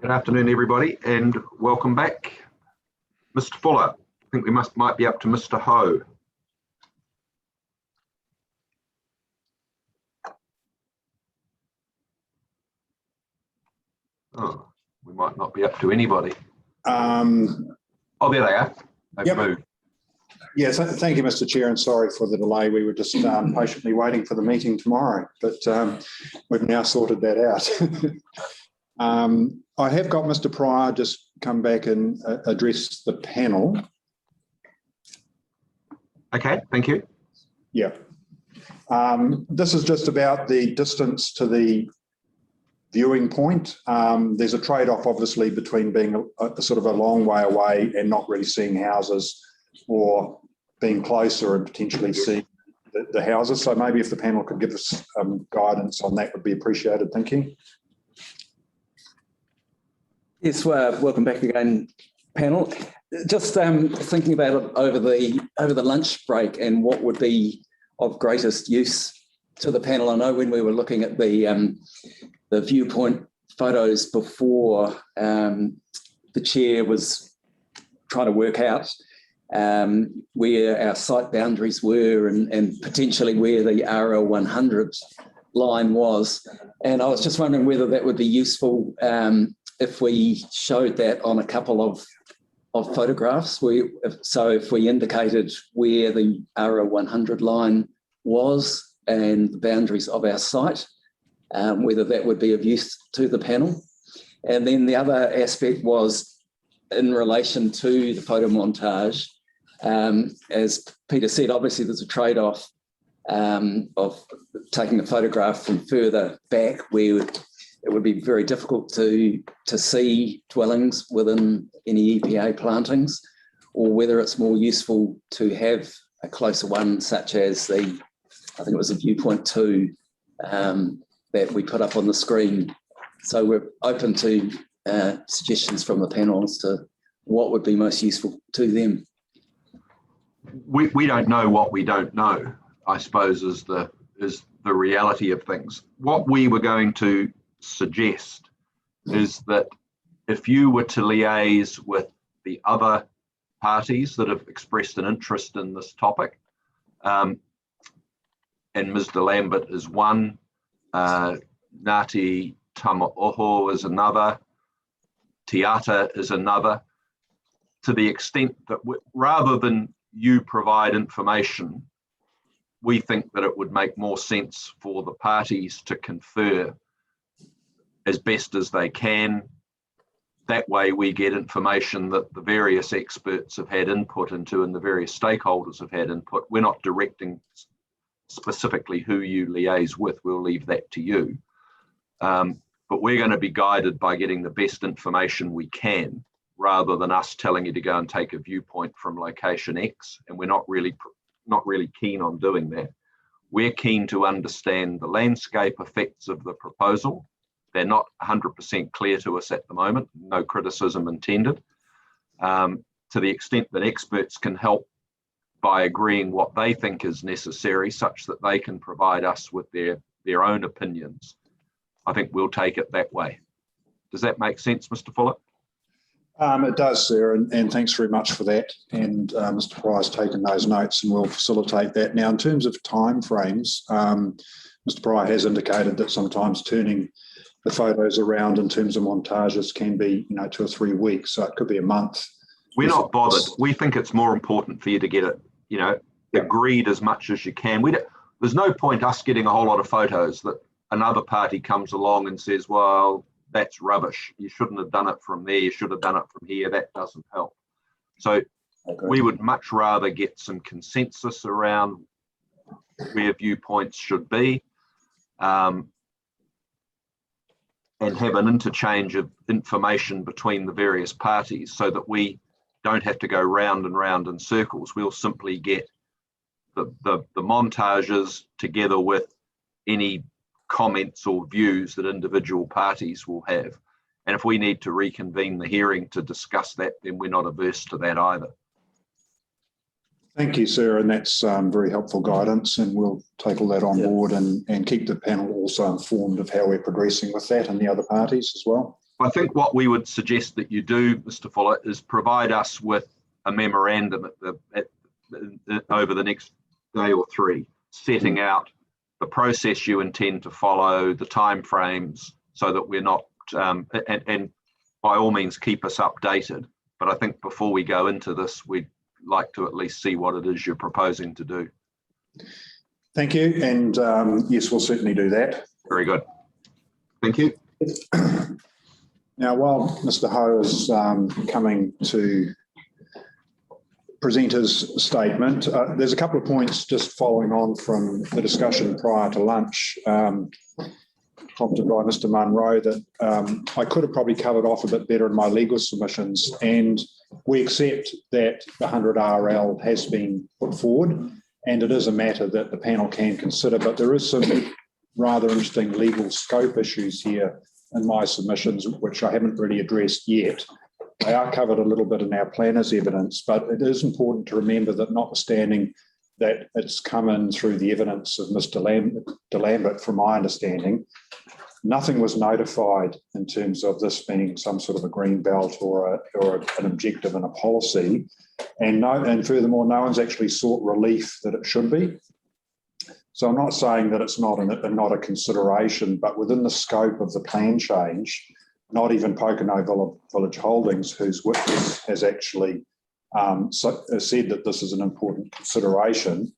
Good afternoon, everybody, and welcome back. Mr. Fuller, I think we might be up to Mr. Ho. Oh, we might not be up to anybody. Oh, there they are. They've moved. Yes, thank you, Mr. Chair, and sorry for the delay. We were just patiently waiting for the meeting tomorrow, but we've now sorted that out. I have got Mr. Pryor just come back and address the panel. Okay, thank you. Yeah. This is just about the distance to the viewing point. There's a trade-off, obviously, between being a sort of a long way away and not really seeing houses, or being closer and potentially seeing the houses. So maybe if the panel could give us guidance on that would be appreciated. Thank you. Yes, welcome back again, panel. Just thinking about it over the lunch break and what would be of greatest use to the panel. I know when we were looking at the viewpoint photos before, the chair was trying to work out where our site boundaries were and potentially where the RL 100 line was. And I was just wondering whether that would be useful if we showed that on a couple of photographs. So if we indicated where the RL 100 line was and the boundaries of our site, whether that would be of use to the panel. And then the other aspect was in relation to the photo montage. As Peter said, obviously there's a trade-off of taking a photograph from further back where it would be very difficult to see dwellings within any EPA plantings, or whether it's more useful to have a closer one, such as I think it was a viewpoint 2 that we put up on the screen. So we're open to suggestions from the panel as to what would be most useful to them. We don't know what we don't know, I suppose, is the reality of things. What we were going to suggest is that if you were to liaise with the other parties that have expressed an interest in this topic, and Mr. Lambert is one, Ngāti Tamaoho is another, Tiata is another, to the extent that rather than you provide information, we think that it would make more sense for the parties to confer as best as they can. That way we get information that the various experts have had input into and the various stakeholders have had input. We're not directing specifically who you liaise with, we'll leave that to you. But we're going to be guided by getting the best information we can, rather than us telling you to go and take a viewpoint from location X, and we're not really keen on doing that. We're keen to understand the landscape effects of the proposal. They're not 100% clear to us at the moment, no criticism intended. To the extent that experts can help by agreeing what they think is necessary, such that they can provide us with their own opinions, I think we'll take it that way. Does that make sense, Mr. Fuller? It does, sir, and thanks very much for that. And Mr. Pryor's taken those notes and we'll facilitate that. Now, in terms of timeframes, Mr. Pryor has indicated that sometimes turning the photos around in terms of montages can be, 2 or 3 weeks, so it could be a month. We're not bothered. We think it's more important for you to get it, agreed as much as you can. There's no point us getting a whole lot of photos that another party comes along and says, well, that's rubbish. You shouldn't have done it from there. You should have done it from here. That doesn't help. So we would much rather get some consensus around where viewpoints should be, and have an interchange of information between the various parties so that we don't have to go round and round in circles. We'll simply get the montages together with any comments or views that individual parties will have. And if we need to reconvene the hearing to discuss that, then we're not averse to that either. Thank you, sir, and that's very helpful guidance, and we'll take all that on board and keep the panel also informed of how we're progressing with that and the other parties as well. I think what we would suggest that you do, Mr. Fuller, is provide us with a memorandum over the next day or three, setting out the process you intend to follow, the timeframes, so that we're not, and by all means keep us updated. But I think before we go into this, we'd like to at least see what it is you're proposing to do. Thank you. And yes, we'll certainly do that. Very good. Thank you. Now, while Mr. Ho is coming to present his statement, there's a couple of points just following on from the discussion prior to lunch, prompted by Mr. Munro, that I could have probably covered off a bit better in my legal submissions. And we accept that the 100 RL has been put forward, and it is a matter that the panel can consider, but there is some rather interesting legal scope issues here in my submissions, which I haven't really addressed yet. They are covered a little bit in our planner's evidence, but it is important to remember that notwithstanding that it's come in through the evidence of Mr. Lambert, from my understanding, nothing was notified in terms of this being some sort of a green belt or an objective and a policy. And furthermore, no one's actually sought relief that it should be. So I'm not saying that it's not a consideration, but within the scope of the plan change, not even Pokeno Village Holdings, whose witness has actually said that this is an important consideration.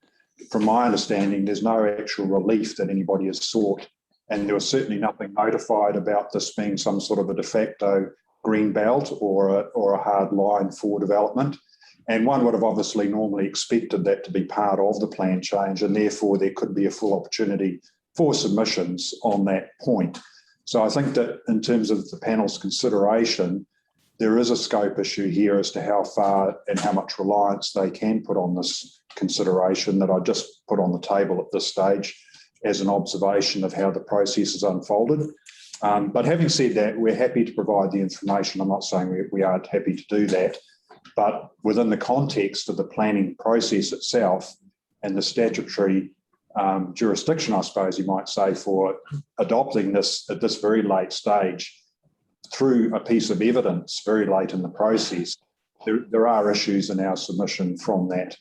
From my understanding, there's no actual relief that anybody has sought, and there was certainly nothing notified about this being some sort of a de facto green belt or a hard line for development. And one would have obviously normally expected that to be part of the plan change, and therefore there could be a full opportunity for submissions on that point. So I think that in terms of the panel's consideration, there is a scope issue here as to how far and how much reliance they can put on this consideration that I just put on the table at this stage as an observation of how the process has unfolded. But having said that, we're happy to provide the information. I'm not saying we aren't happy to do that, but within the context of the planning process itself and the statutory jurisdiction, I suppose you might say, for adopting this at this very late stage through a piece of evidence very late in the process, there are issues in our submission from that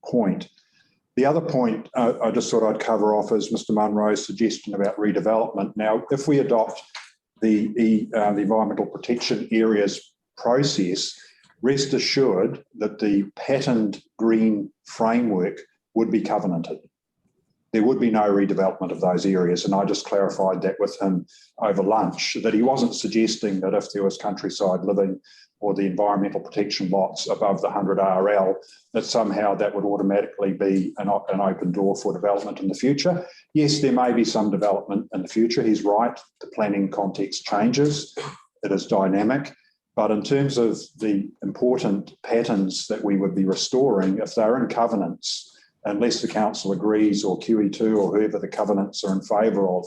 point. The other point I just thought I'd cover off is Mr. Munro's suggestion about redevelopment. Now, if we adopt the environmental protection areas process, rest assured that the patterned green framework would be covenanted. There would be no redevelopment of those areas. And I just clarified that with him over lunch, that he wasn't suggesting that if there was countryside living or the environmental protection lots above the 100 RL, that somehow that would automatically be an open door for development in the future. Yes, there may be some development in the future. He's right. The planning context changes. It is dynamic. But in terms of the important patterns that we would be restoring, if they're in covenants, unless the council agrees or QE2 or whoever the covenants are in favour of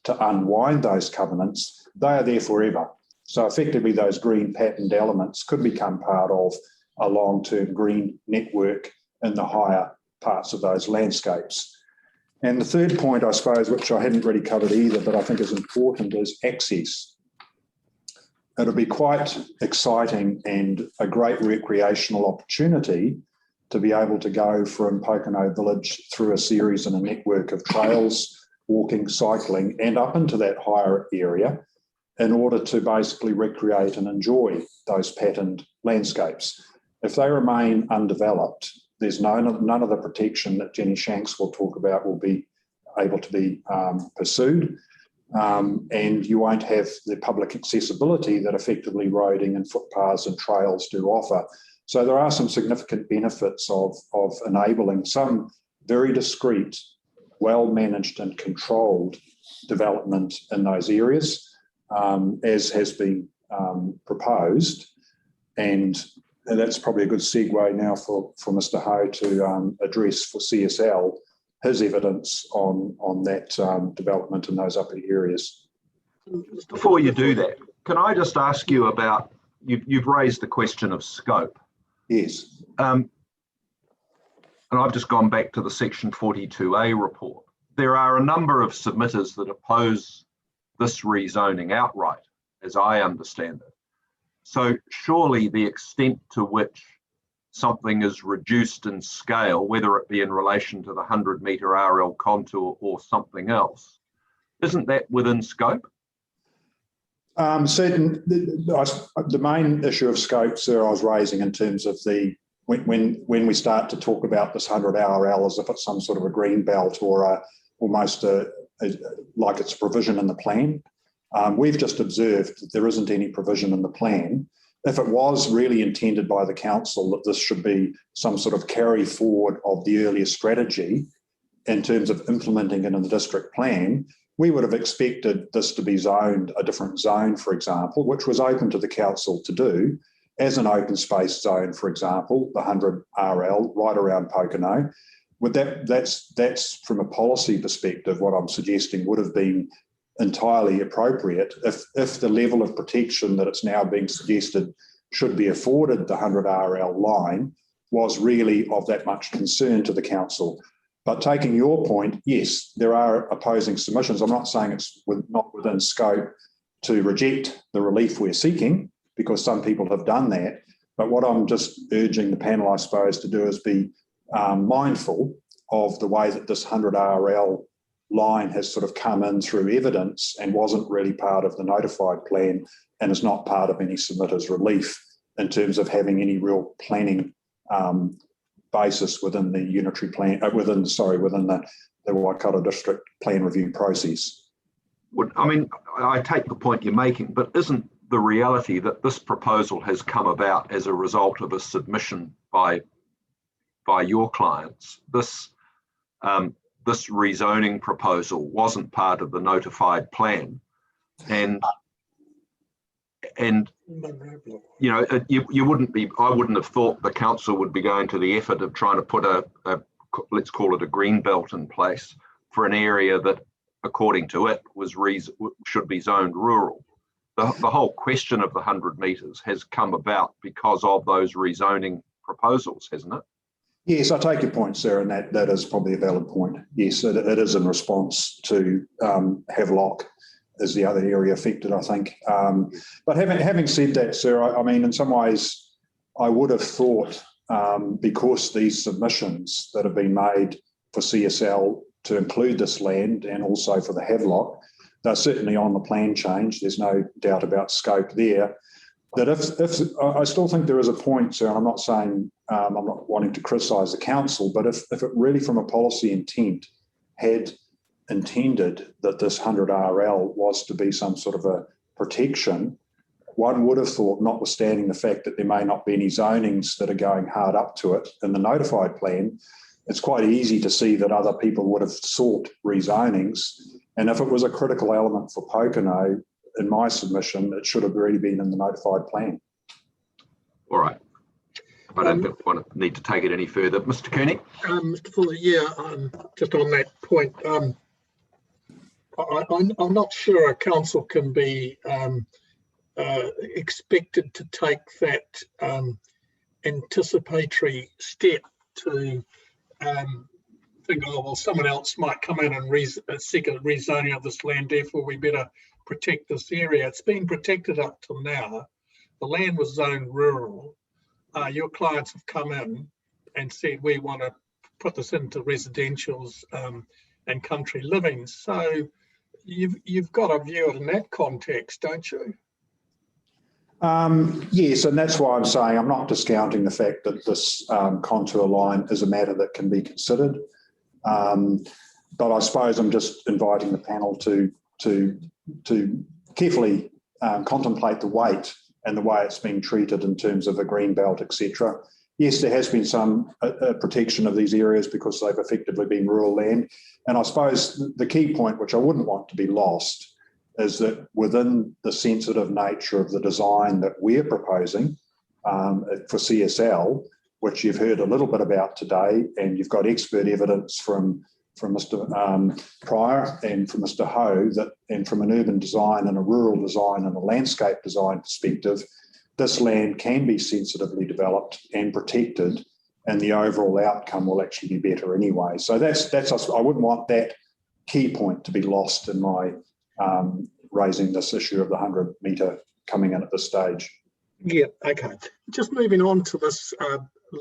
to unwind those covenants, they are there forever. So effectively those green patterned elements could become part of a long-term green network in the higher parts of those landscapes. And the third point, I suppose, which I hadn't really covered either, but I think is important, is access. It'll be quite exciting and a great recreational opportunity to be able to go from Pokeno Village through a series and a network of trails, walking, cycling, and up into that higher area in order to basically recreate and enjoy those patterned landscapes. If they remain undeveloped, there's none of the protection that Jenny Shanks will talk about will be able to be pursued. And you won't have the public accessibility that effectively roading and footpaths and trails do offer. So there are some significant benefits of enabling some very discreet, well-managed and controlled development in those areas, as has been proposed. And that's probably a good segue now for Mr. Ho to address for CSL his evidence on that development in those upper areas. Before you do that, can I just ask you about, you've raised the question of scope. Yes. And I've just gone back to the Section 42A report. There are a number of submitters that oppose this rezoning outright. as I understand it. So surely the extent to which something is reduced in scale, whether it be in relation to the 100-metre RL contour or something else, isn't that within scope? The main issue of scope, sir, I was raising in terms of when we start to talk about this 100 RL as if it's some sort of a green belt or almost like it's a provision in the plan. We've just observed that there isn't any provision in the plan. If it was really intended by the council that this should be some sort of carry forward of the earlier strategy in terms of implementing it in the district plan, we would have expected this to be zoned a different zone, for example, which was open to the council to do as an open space zone, for example, the 100 RL right around Pokeno. That's from a policy perspective, what I'm suggesting would have been entirely appropriate if the level of protection that it's now being suggested should be afforded the 100 RL line was really of that much concern to the council. But taking your point, yes, there are opposing submissions. I'm not saying it's not within scope to reject the relief we're seeking, because some people have done that. But what I'm just urging the panel, I suppose, to do is be mindful of the way that this 100 RL line has sort of come in through evidence and wasn't really part of the notified plan and is not part of any submitter's relief in terms of having any real planning basis within the unitary plan, within the Waikato district plan review process. I mean, I take the point you're making, but isn't the reality that this proposal has come about as a result of a submission by your clients? This rezoning proposal wasn't part of the notified plan, and you know, you wouldn't be. I wouldn't have thought the council would be going to the effort of trying to put a let's call it a green belt in place for an area that, according to it, should be zoned rural. The whole question of the 100 metres has come about because of those rezoning proposals, hasn't it? Yes, I take your point, sir, and that is probably a valid point. Yes, it is in response to Havelock is the other area affected, I think. But having said that, sir, I mean, in some ways, I would have thought because these submissions that have been made for CSL to include this land and also for the Havelock, they're certainly on the plan change. There's no doubt about scope there. That if I still think there is a point, sir, and I'm not saying I'm not wanting to criticise the council, but if it really from a policy intent had intended that this 100 RL was to be some sort of a protection, one would have thought, notwithstanding the fact that there may not be any zonings that are going hard up to it in the notified plan, it's quite easy to see that other people would have sought rezonings. And if it was a critical element for Pokeno, in my submission, it should have already been in the notified plan. All right. I don't need to take it any further. Mr. Koenig? Mr. Fuller, yeah, just on that point, I'm not sure a council can be expected to take that anticipatory step to think, oh, well, someone else might come in and seek a rezoning of this land, therefore we better protect this area. It's been protected up till now. The land was zoned rural. Your clients have come in and said, we want to put this into residentials and country living. So you've got a view in that context, don't you? Yes, and that's why I'm saying I'm not discounting the fact that this contour line is a matter that can be considered. But I suppose I'm just inviting the panel to carefully contemplate the weight and the way it's being treated in terms of a green belt, etc. Yes, there has been some protection of these areas because they've effectively been rural land. And I suppose the key point, which I wouldn't want to be lost, is that within the sensitive nature of the design that we're proposing for CSL, which you've heard a little bit about today, and you've got expert evidence from Mr. Pryor and from Mr. Ho, and from an urban design and a rural design and a landscape design perspective, this land can be sensitively developed and protected, and the overall outcome will actually be better anyway. So that's I wouldn't want that key point to be lost in my raising this issue of the 100-metre coming in at this stage. Yeah, okay. Just moving on to this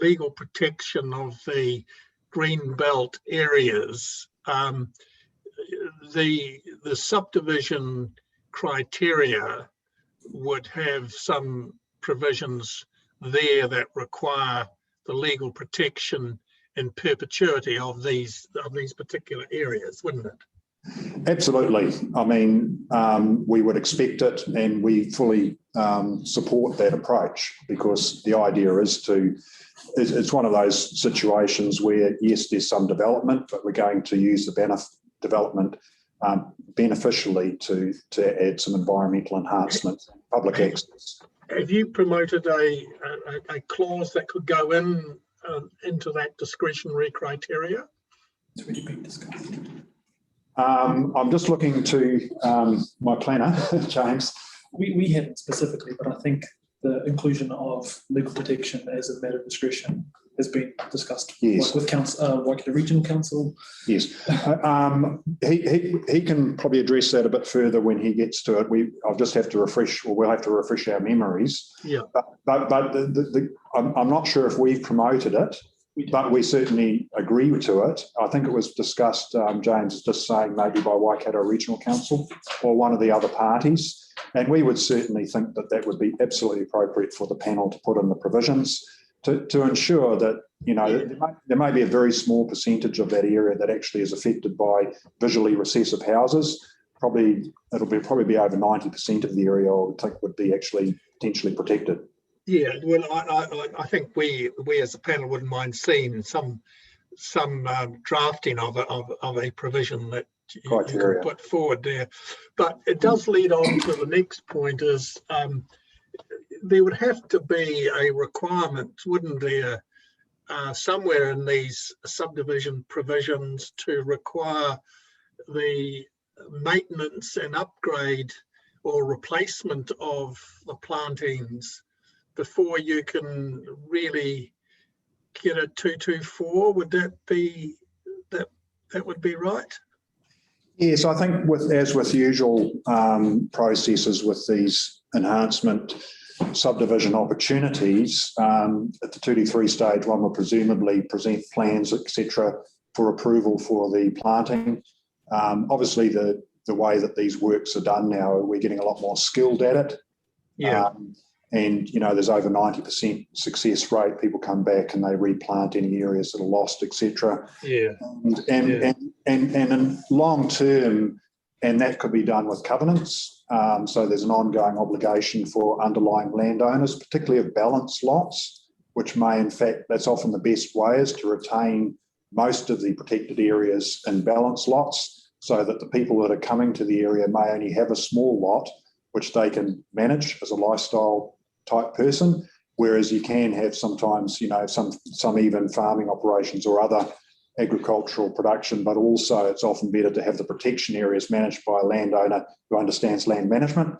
legal protection of the green belt areas. The subdivision criteria would have some provisions there that require the legal protection in perpetuity of these particular areas, wouldn't it? Absolutely. I mean, we would expect it, and we fully support that approach, because the idea is it's one of those situations where, yes, there's some development, but we're going to use the development beneficially to add some environmental enhancement, public access. Have you promoted a clause that could go into that discretionary criteria? It's already been discussed. I'm just looking to my planner, James. We haven't specifically, but I think the inclusion of legal protection as a matter of discretion has been discussed. Yes. With Waikato Regional Council. Yes. He can probably address that a bit further when he gets to it. I'll just have to refresh, or we'll have to refresh our memories. Yeah. But I'm not sure if we've promoted it, but we certainly agree to it. I think it was discussed, James is just saying, maybe by Waikato Regional Council or one of the other parties. And we would certainly think that that would be absolutely appropriate for the panel to put in the provisions to ensure that, you know, there may be a very small percentage of that area that actually is affected by visually recessive houses. Probably it'll be over 90% of the area, I would think, would be actually potentially protected. Yeah, well, I think we as a panel wouldn't mind seeing some drafting of a provision that you can put forward there. But it does lead on to the next point, is there would have to be a requirement, wouldn't there, somewhere in these subdivision provisions to require the maintenance and upgrade or replacement of the plantings before you can really get a 224? Would that be that would be right? Yes, I think as with usual processes with these enhancement subdivision opportunities, at the 2D3 stage, one will presumably present plans, etc., for approval for the planting. Obviously, the way that these works are done now, we're getting a lot more skilled at it. Yeah. And, you know, there's over 90% success rate. People come back and they replant any areas that are lost, etc. Yeah. And in long term, and that could be done with covenants. So there's an ongoing obligation for underlying landowners, particularly of balanced lots, which may, in fact, that's often the best way, is to retain most of the protected areas in balanced lots, so that the people that are coming to the area may only have a small lot, which they can manage as a lifestyle type person, whereas you can have sometimes, you know, some even farming operations or other agricultural production, but also it's often better to have the protection areas managed by a landowner who understands land management,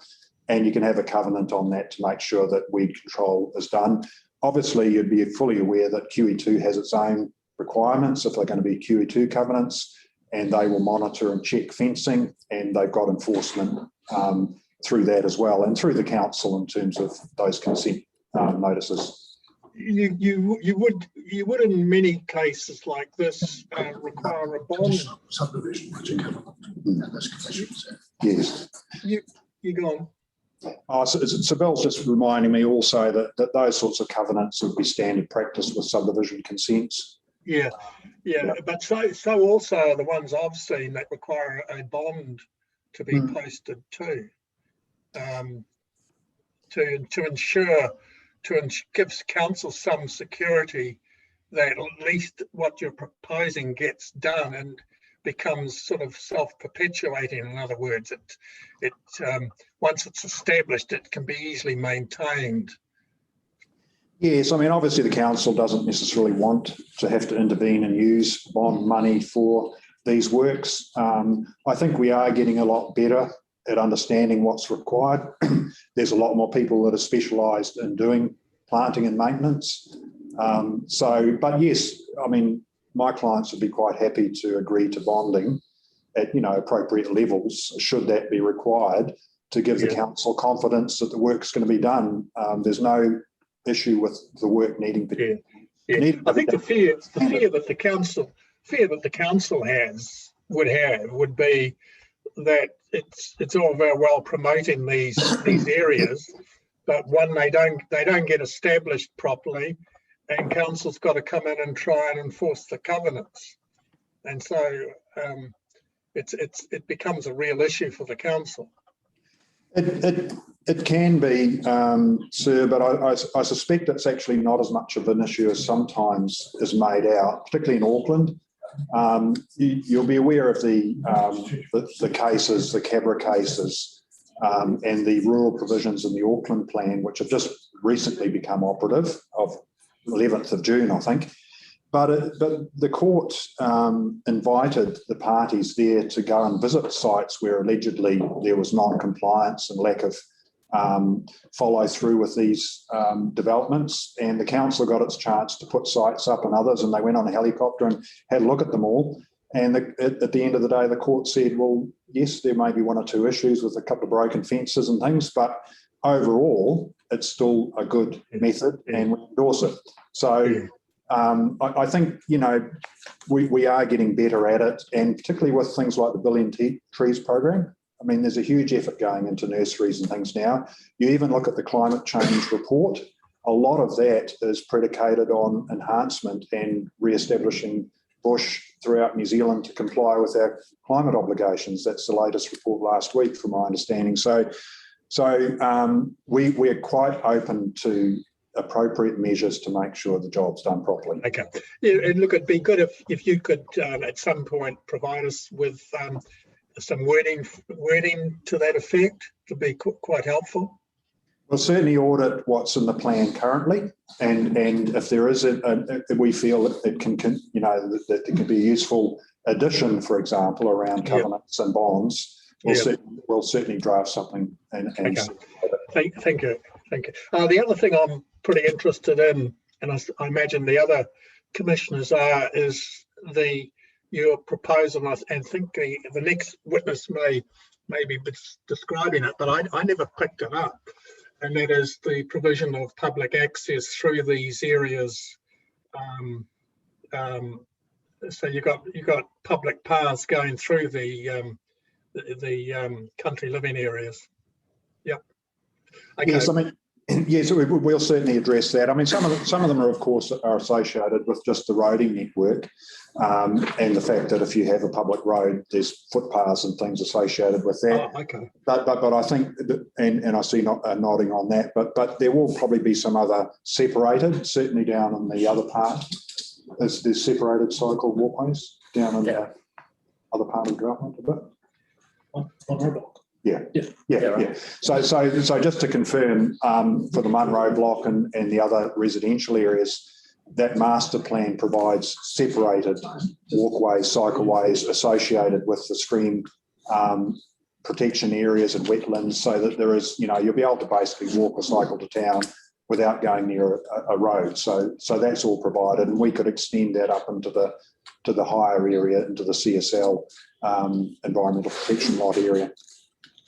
and you can have a covenant on that to make sure that weed control is done. Obviously, you'd be fully aware that QE2 has its own requirements if they're going to be QE2 covenants, and they will monitor and check fencing, and they've got enforcement through that as well, and through the council in terms of those consent notices. You would in many cases like this require a bond. Subdivision, which are covered in those conditions. Yes. You go on. So Bill's just reminding me also that those sorts of covenants would be standard practice with subdivision consents. Yeah. But so also are the ones I've seen that require a bond to be posted too, to ensure, gives council some security that at least what you're proposing gets done and becomes sort of self-perpetuating. In other words, it once it's established, it can be easily maintained. Yes, I mean, obviously the council doesn't necessarily want to have to intervene and use bond money for these works. I think we are getting a lot better at understanding what's required. There's a lot more people that are specialised in doing planting and maintenance. But yes, I mean, my clients would be quite happy to agree to bonding at appropriate levels, should that be required, to give the council confidence that the work's going to be done. There's no issue with the work needing to be. I think the fear that the council would be that it's all very well promoting these areas, but when they don't get established properly, and council's got to come in and try and enforce the covenants, and so it becomes a real issue for the council. It can be, sir, but I suspect it's actually not as much of an issue as sometimes is made out, particularly in Auckland. You'll be aware of the cases, the Cabra cases, and the rural provisions in the Auckland plan, which have just recently become operative, of 11th of June, I think. But the court invited the parties there to go and visit sites where allegedly there was non-compliance and lack of follow through with these developments, and the council got its chance to put sites up and others, and they went on a helicopter and had a look at them all. And at the end of the day, the court said, well, yes, there may be one or two issues with a couple of broken fences and things, but overall, it's still a good method, and we endorse it. So I think, we are getting better at it, and particularly with things like the Billion Trees program. I mean, there's a huge effort going into nurseries and things now. You even look at the climate change report. A lot of that is predicated on enhancement and re-establishing bush throughout New Zealand to comply with our climate obligations. That's the latest report last week, from my understanding. So we're quite open to appropriate measures to make sure the job's done properly. Okay. Yeah, and look, it'd be good if you could at some point provide us with some wording to that effect, to be quite helpful. We'll certainly audit what's in the plan currently, and if there is we feel that it can that it can be a useful addition, for example, around covenants and bonds. We'll certainly draft something and okay. Thank you. The other thing I'm pretty interested in, and I imagine the other commissioners are, is your proposal, and think the next witness may be describing it, but I never picked it up, and that is the provision of public access through these areas. So you got public paths going through the country living areas. Yep. Okay. Yes, I mean, yes, we'll certainly address that. I mean, some of them are, of course, are associated with just the roading network, and the fact that if you have a public road, there's footpaths and things associated with that. Oh, okay. But I think, and I see nodding on that, but there will probably be some other separated, certainly down in the other part. There's separated cycle walkways down in the other part of the development a bit. On Roadblock. Yeah. Right. So just to confirm, for the Munro block and the other residential areas, that master plan provides separated walkways, cycleways associated with the stream protection areas and wetlands, so that there is, you'll be able to basically walk or cycle to town without going near a road. So that's all provided, and we could extend that up into the higher area, into the CSL environmental protection lot area.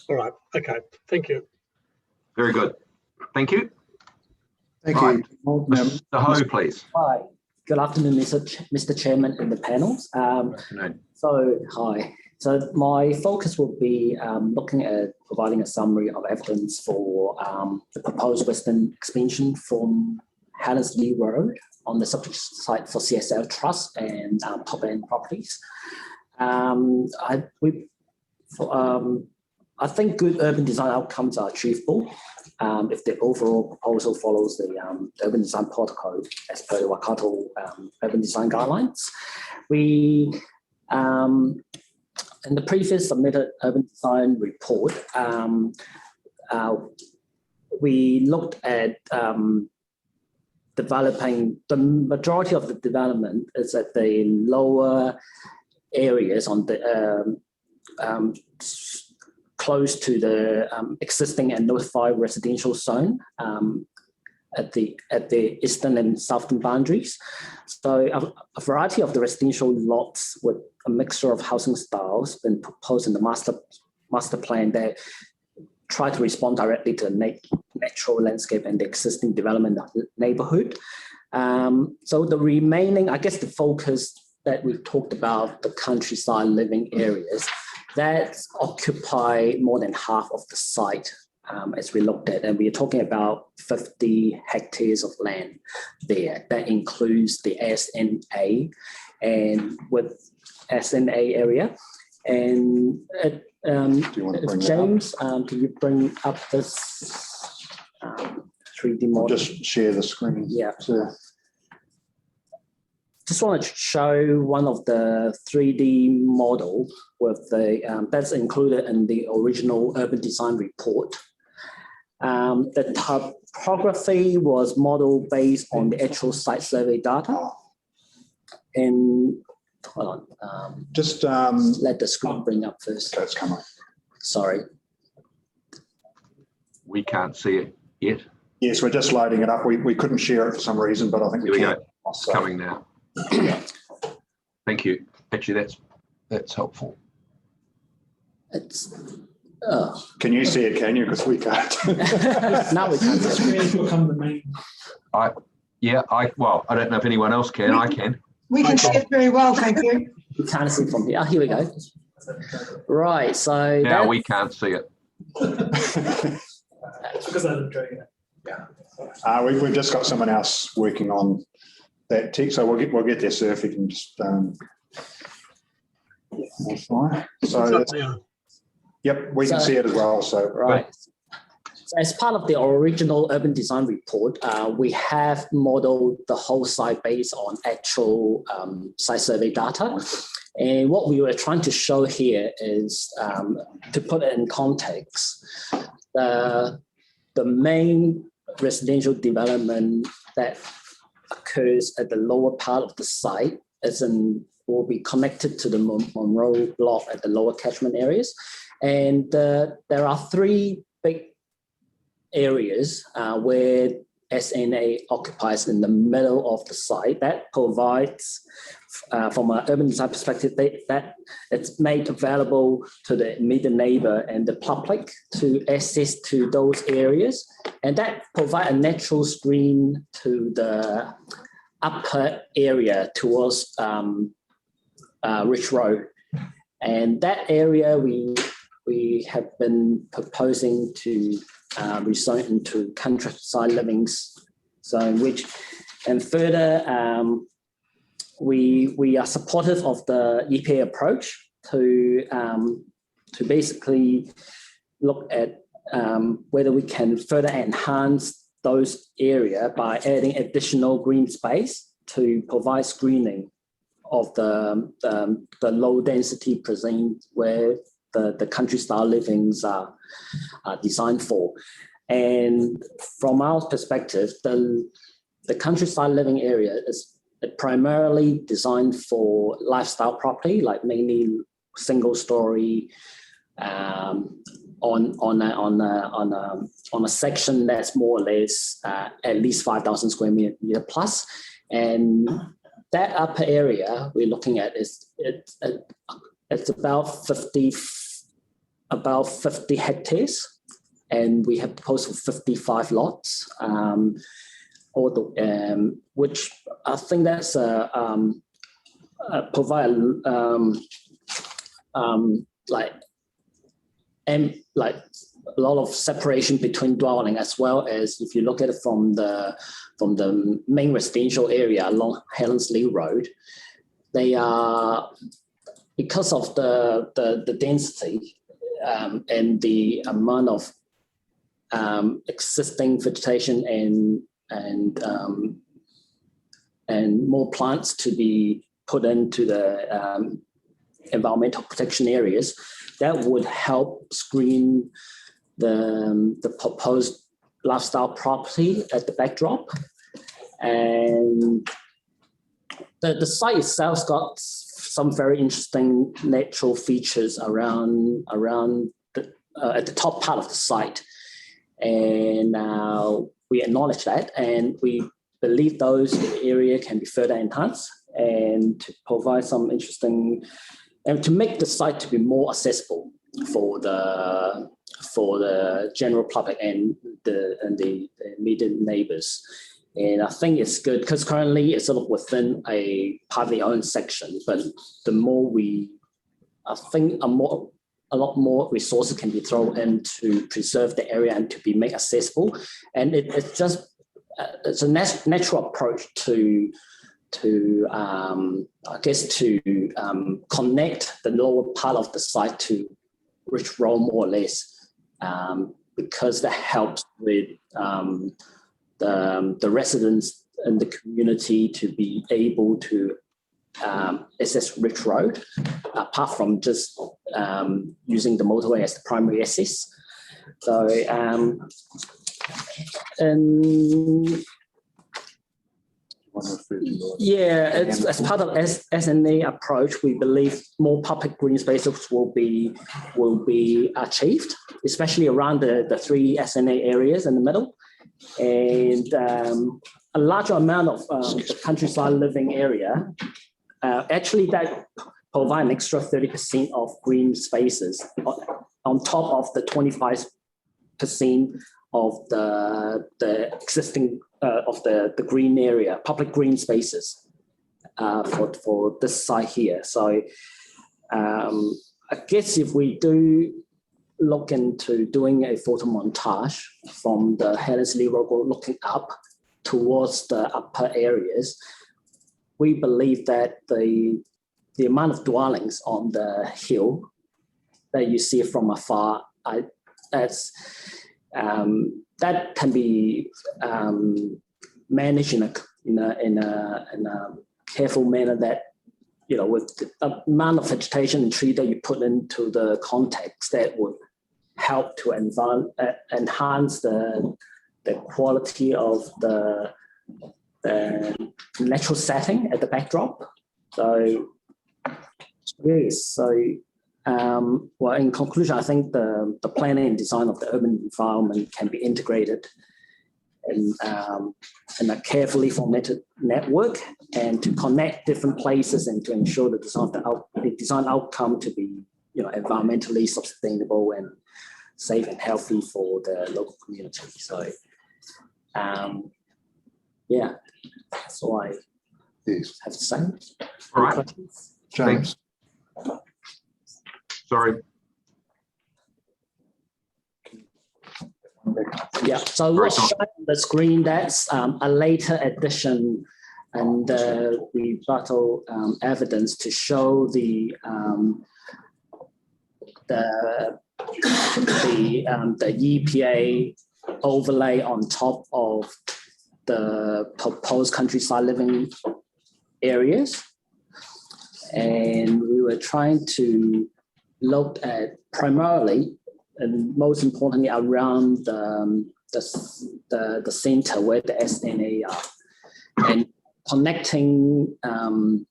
All right. Okay. Thank you. Very good. Thank you. Thank you. Mr. Ho, please. Hi. Good afternoon, Mr. Chairman and the panels. Hi. So my focus will be looking at providing a summary of evidence for the proposed western expansion from Hallesley Road on the subject site for CSL Trust and Top End Properties. I think good urban design outcomes are achievable if the overall proposal follows the urban design protocol as per the Waikato urban design guidelines. We, in the previous submitted urban design report, we looked at developing, the majority of the development is at the lower areas on the close to the existing and notified residential zone. at the eastern and southern boundaries. So a variety of the residential lots with a mixture of housing styles been proposed in the master plan that try to respond directly to the natural landscape and the existing development of the neighborhood. So the remaining, I guess the focus that we've talked about, the countryside living areas, that occupy more than half of the site as we looked at, and we are talking about 50 hectares of land there. That includes the SNA and with SNA area. And James, can you bring up this 3D model? I'll just share the screen. Yeah. Just want to show one of the 3D model with the that's included in the original urban design report. The topography was modeled based on the actual site survey data. And hold on, just let the screen bring up first. Okay, it's come on. Sorry. We can't see it yet. Yes, we're just loading it up. We couldn't share it for some reason, but I think Here we we can. go. It's coming now. Thank you. Actually, that's helpful. It's Can you see it? Can you? Because we can't. now we can't. The screen has become the main. I don't know if anyone else can. I can. We can see it very well, thank you. You can't see from here. Here we go. Right. So Now we can't see it. It's because I didn't drag it. We've just got someone else working on that text, so we'll get there, sir, if you can just. So yep, we can see it as well. So right. So as part of the original urban design report, we have modeled the whole site based on actual site survey data. And what we were trying to show here is, to put it in context, the main residential development that occurs at the lower part of the site will be connected to the Monroe block at the lower catchment areas. And there are three big areas where SNA occupies in the middle of the site. That provides, from an urban design perspective, that it's made available to the immediate neighbor and the public to access to those areas. And that provides a natural screen to the upper area towards Ridge Road. And that area we have been proposing to rezone into countryside living zone, and further, we are supportive of the EPA approach to basically look at whether we can further enhance those areas by adding additional green space to provide screening of the low density present where the country style livings are designed for. And from our perspective, the countryside living area is primarily designed for lifestyle property, like mainly single story on a section that's more or less at least 5,000 square meter plus. And that upper area we're looking at it's about 50 hectares, and we have proposed for 55 lots, which I think that's provide like a lot of separation between dwelling, as well as if you look at it from the main residential area along Helenslee Road, they are, because of the density and the amount of existing vegetation and more plants to be put into the environmental protection areas, that would help screen the proposed lifestyle property at the backdrop. And the site itself's got some very interesting natural features around at the top part of the site. And we acknowledge that, and we believe those area can be further enhanced and to provide some interesting and to make the site to be more accessible for the general public and the immediate neighbors. And I think it's good because currently it's sort of within a privately owned section, but the more I think a lot more resources can be thrown in to preserve the area and to be made accessible. And it's just, it's a natural approach to I guess to connect the lower part of the site to Rich Road more or less, because that helps with the residents in the community to be able to access Rich Road, apart from just using the motorway as the primary access. So, yeah, it's as part of SNA approach, we believe more public green spaces will be achieved, especially around the three SNA areas in the middle, and a larger amount of the countryside living area. Actually, that provide an extra 30% of green spaces on top of the 25% of the existing of the green area, public green spaces for this site here. So I guess if we do look into doing a photo montage from the Hellensley Road looking up towards the upper areas, we believe that the amount of dwellings on the hill that you see from afar, that can be managed in a careful manner that, you know, with the amount of vegetation and tree that you put into the context, that would help to enhance the quality of the natural setting at the backdrop. So yes, so well, in conclusion, I think the planning and design of the urban environment can be integrated in a carefully formatted network, and to connect different places and to ensure the design outcome to be, you know, environmentally sustainable and safe and healthy for the local community. So yeah, that's all I have to say. All right, James. sorry. Yeah, so what's shown on the screen, that's a later addition and rebuttal evidence to show the EPA overlay on top of the proposed countryside living areas. And we were trying to look at primarily and most importantly around the center where the SNA are, and connecting and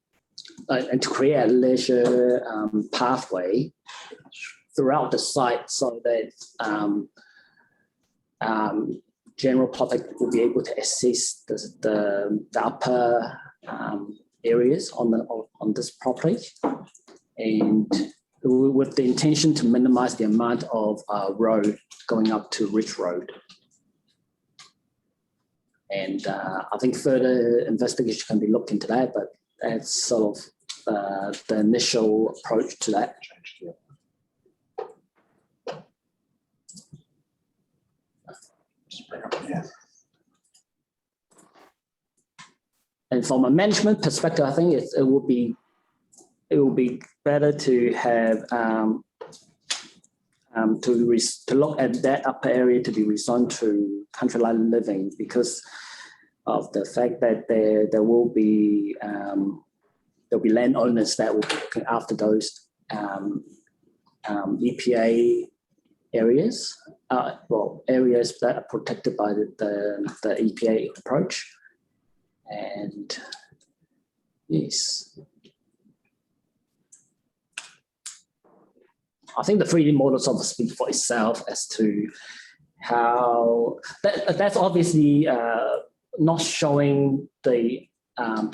to create a leisure pathway throughout the site so that general public will be able to access the upper areas on this property, and with the intention to minimize the amount of road going up to Rich Road. And I think further investigation can be looked into that, but that's sort of the initial approach to that. And from a management perspective, I think it will be better to have to look at that upper area to be rezoned to countryside living, because of the fact that there will be there'll be landowners that will be looking after those EPA areas, areas that are protected by the EPA approach. And yes, I think the 3D model sort of speaks for itself as to that's obviously not showing the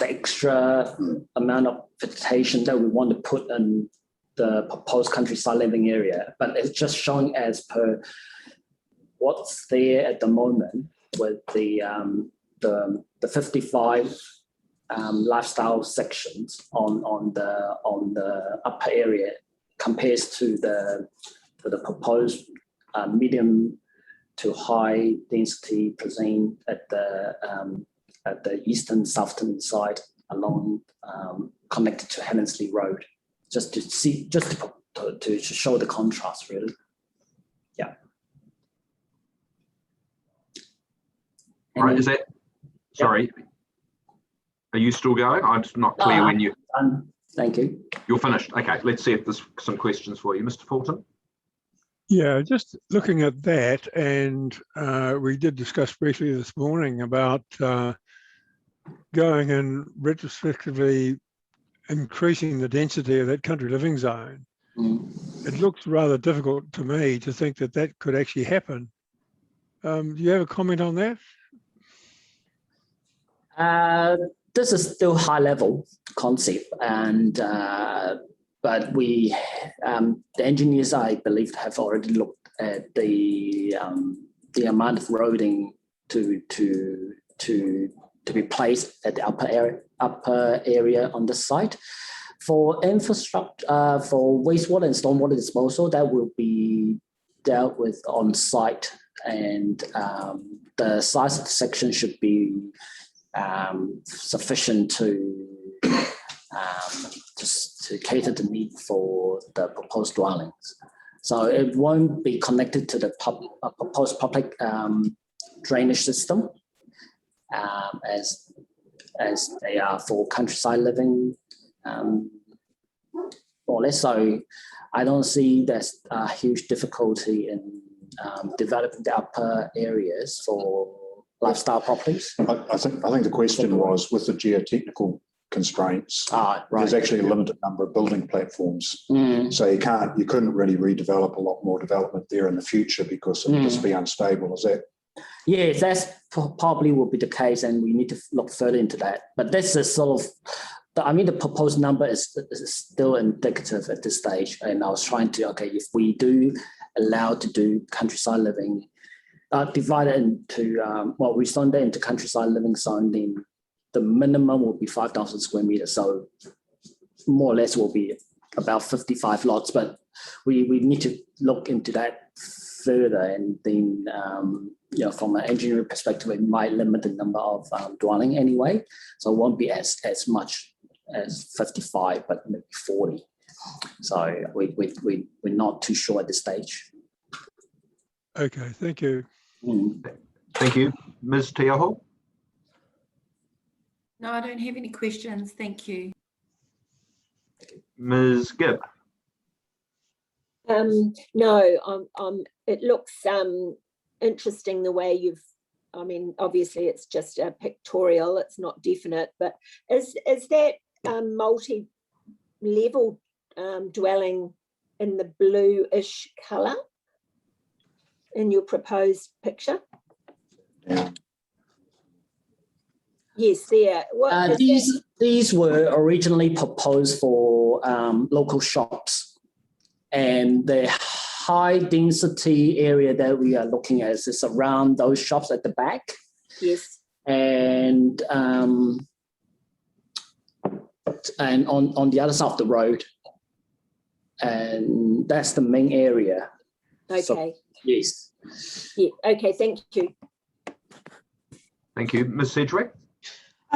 extra amount of vegetation that we want to put in the proposed countryside living area, but it's just showing as per what's there at the moment with the 55 lifestyle sections on the upper area compares to the proposed medium to high density present at the eastern southern side along connected to Hellensley Road, just to show the contrast really. Yeah. Right, is that, sorry, are you still going? I'm just not clear when you... Thank you. You're finished. Okay, let's see if there's some questions for you. Mr. Fulton? Yeah, just looking at that, and we did discuss briefly this morning about going and retrospectively increasing the density of that country living zone. It looks rather difficult to me to think that that could actually happen. Do you have a comment on that? This is still high level concept, and but we the engineers, I believe, have already looked at the amount of roading to be placed at the upper area on the site. For infrastructure, for wastewater and stormwater disposal, that will be dealt with on site, and the size of the section should be sufficient to cater the need for the proposed dwellings. So it won't be connected to the proposed public drainage system as they are for countryside living, more or less. So I don't see there's a huge difficulty in developing the upper areas for lifestyle properties. I think the question was with the geotechnical constraints. Right. There's actually a limited number of building platforms, so you couldn't really redevelop a lot more development there in the future because it would just be unstable. Is that? Yes, that's probably will be the case, and we need to look further into that. But this is sort of, the proposed number is still indicative at this stage. And I was trying to, if we do allow to do countryside living, divide it into, we zone that into countryside living zone, then the minimum will be 5,000 square meters. So more or less will be about 55 lots, but we need to look into that further, and then from an engineering perspective, it might limit the number of dwelling anyway, so it won't be as much as 55, but maybe 40. So we're not too sure at this stage. Okay, thank you. Thank you. Ms. Teaho? No, I don't have any questions. Thank you. Ms. Gibb? No, it looks interesting the way you've, obviously it's just a pictorial, it's not definite, but is that multi-level dwelling in the bluish colour in your proposed picture? Yeah. Yes, there. These were originally proposed for local shops, and the high density area that we are looking at is around those shops at the back. Yes. And on the other side of the road, and that's the main area. Okay. So, yes. Yeah. Okay. Thank you. Thank you. Ms. Sedgwick?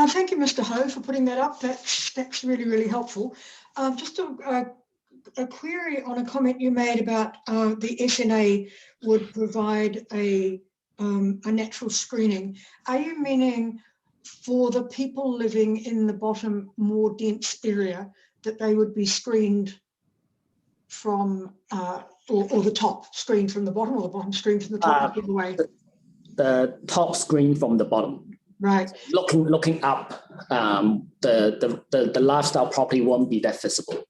Thank you, Mr. Ho, for putting that up. That's really, really helpful. Just a query on a comment you made about the SNA would provide a natural screening. Are you meaning for the people living in the bottom, more dense area, that they would be screened from, or the top screened from the bottom, or the bottom screened from the top? Either way. The top screen from the bottom. Right. Looking up, the lifestyle property won't be that visible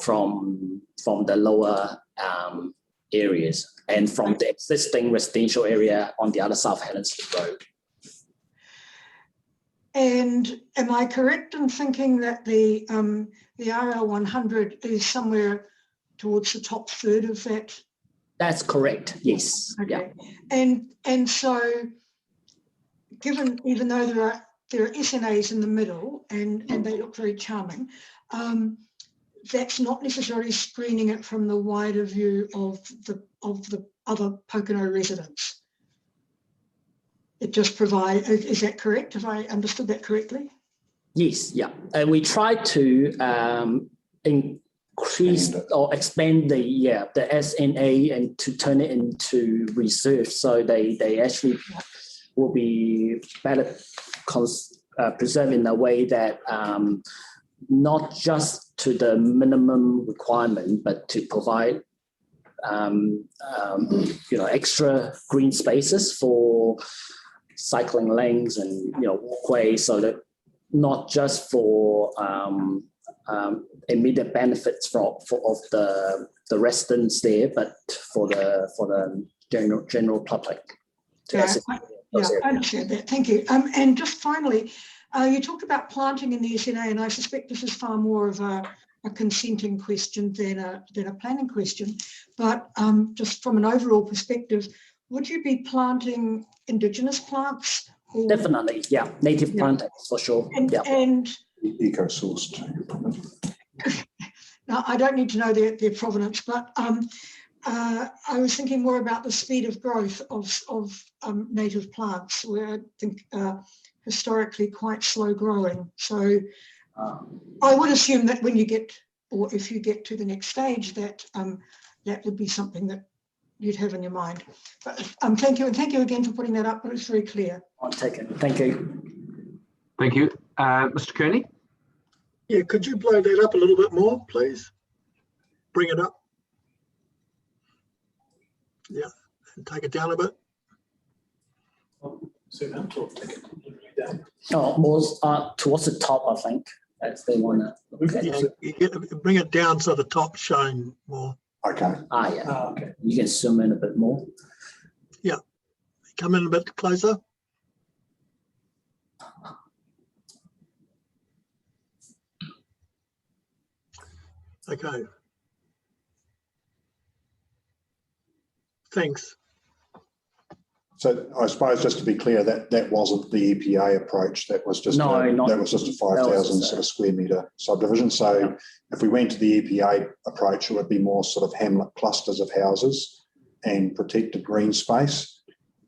from the lower areas, and from the existing residential area on the other side of Helensview Road. And am I correct in thinking that the RL100 is somewhere towards the top third of that? That's correct, yes. Okay. Yeah. And so, given, even though there are SNAs in the middle and they look very charming, that's not necessarily screening it from the wider view of the other Pokeno residents. It just provides, is that correct? Have I understood that correctly? Yes, yeah. And we try to increase or expand the SNA and to turn it into reserve, so they actually will be better preserved in a way that not just to the minimum requirement, but to provide extra green spaces for cycling lanes and walkways, so that not just for immediate benefits of the residents there, but for the general public. Yeah, I understand that. Thank you. And just finally, you talked about planting in the SNA, and I suspect this is far more of a consenting question than a planning question. But just from an overall perspective, would you be planting Indigenous plants? Definitely, yeah, native plantings for sure. And eco-sourced. Now, I don't need to know their provenance, but I was thinking more about the speed of growth of native plants, where I think historically quite slow growing. So I would assume that when you get, or if you get to the next stage, that that would be something that you'd have in your mind. But thank you, and thank you again for putting that up. But it's very clear. I'll take it. Thank you. Thank you. Mr. Kearney? Yeah, could you blow that up a little bit more, please? Bring it up. Yeah, and take it down a bit. Oh, more towards the top, I think. That's the one. Bring it down so the top's showing more. Okay. Yeah. Okay. You can zoom in a bit more. Yeah. Come in a bit closer. Okay. Thanks. So I suppose just to be clear, that wasn't the EPA approach. That was just that was just a 5,000 sort of square metre subdivision. So if we went to the EPA approach, it would be more sort of hamlet clusters of houses and protected green space.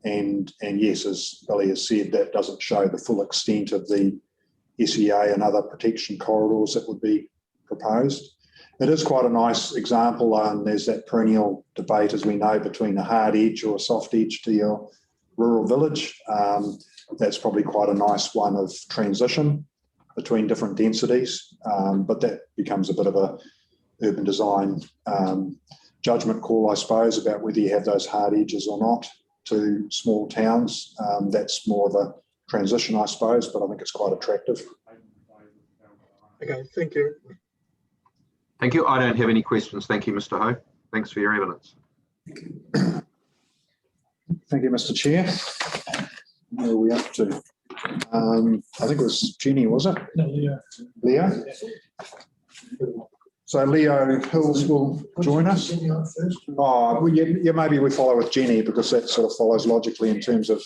And yes, as Billy has said, that doesn't show the full extent of the SEA and other protection corridors that would be proposed. It is quite a nice example, and there's that perennial debate, as we know, between a hard edge or a soft edge to your rural village. That's probably quite a nice one of transition between different densities, but that becomes a bit of a urban design judgment call, I suppose, about whether you have those hard edges or not to small towns. That's more of a transition, I suppose, but I think it's quite attractive. Okay, thank you. Thank you. I don't have any questions. Thank you, Mr. Ho. Thanks for your evidence. Thank you, Mr. Chair. Where are we up to? I think it was Jenny, was it? No, Leo. Leo? So Leo Hills will join us. Oh, well, yeah, maybe we follow with Jenny, because that sort of follows logically in terms of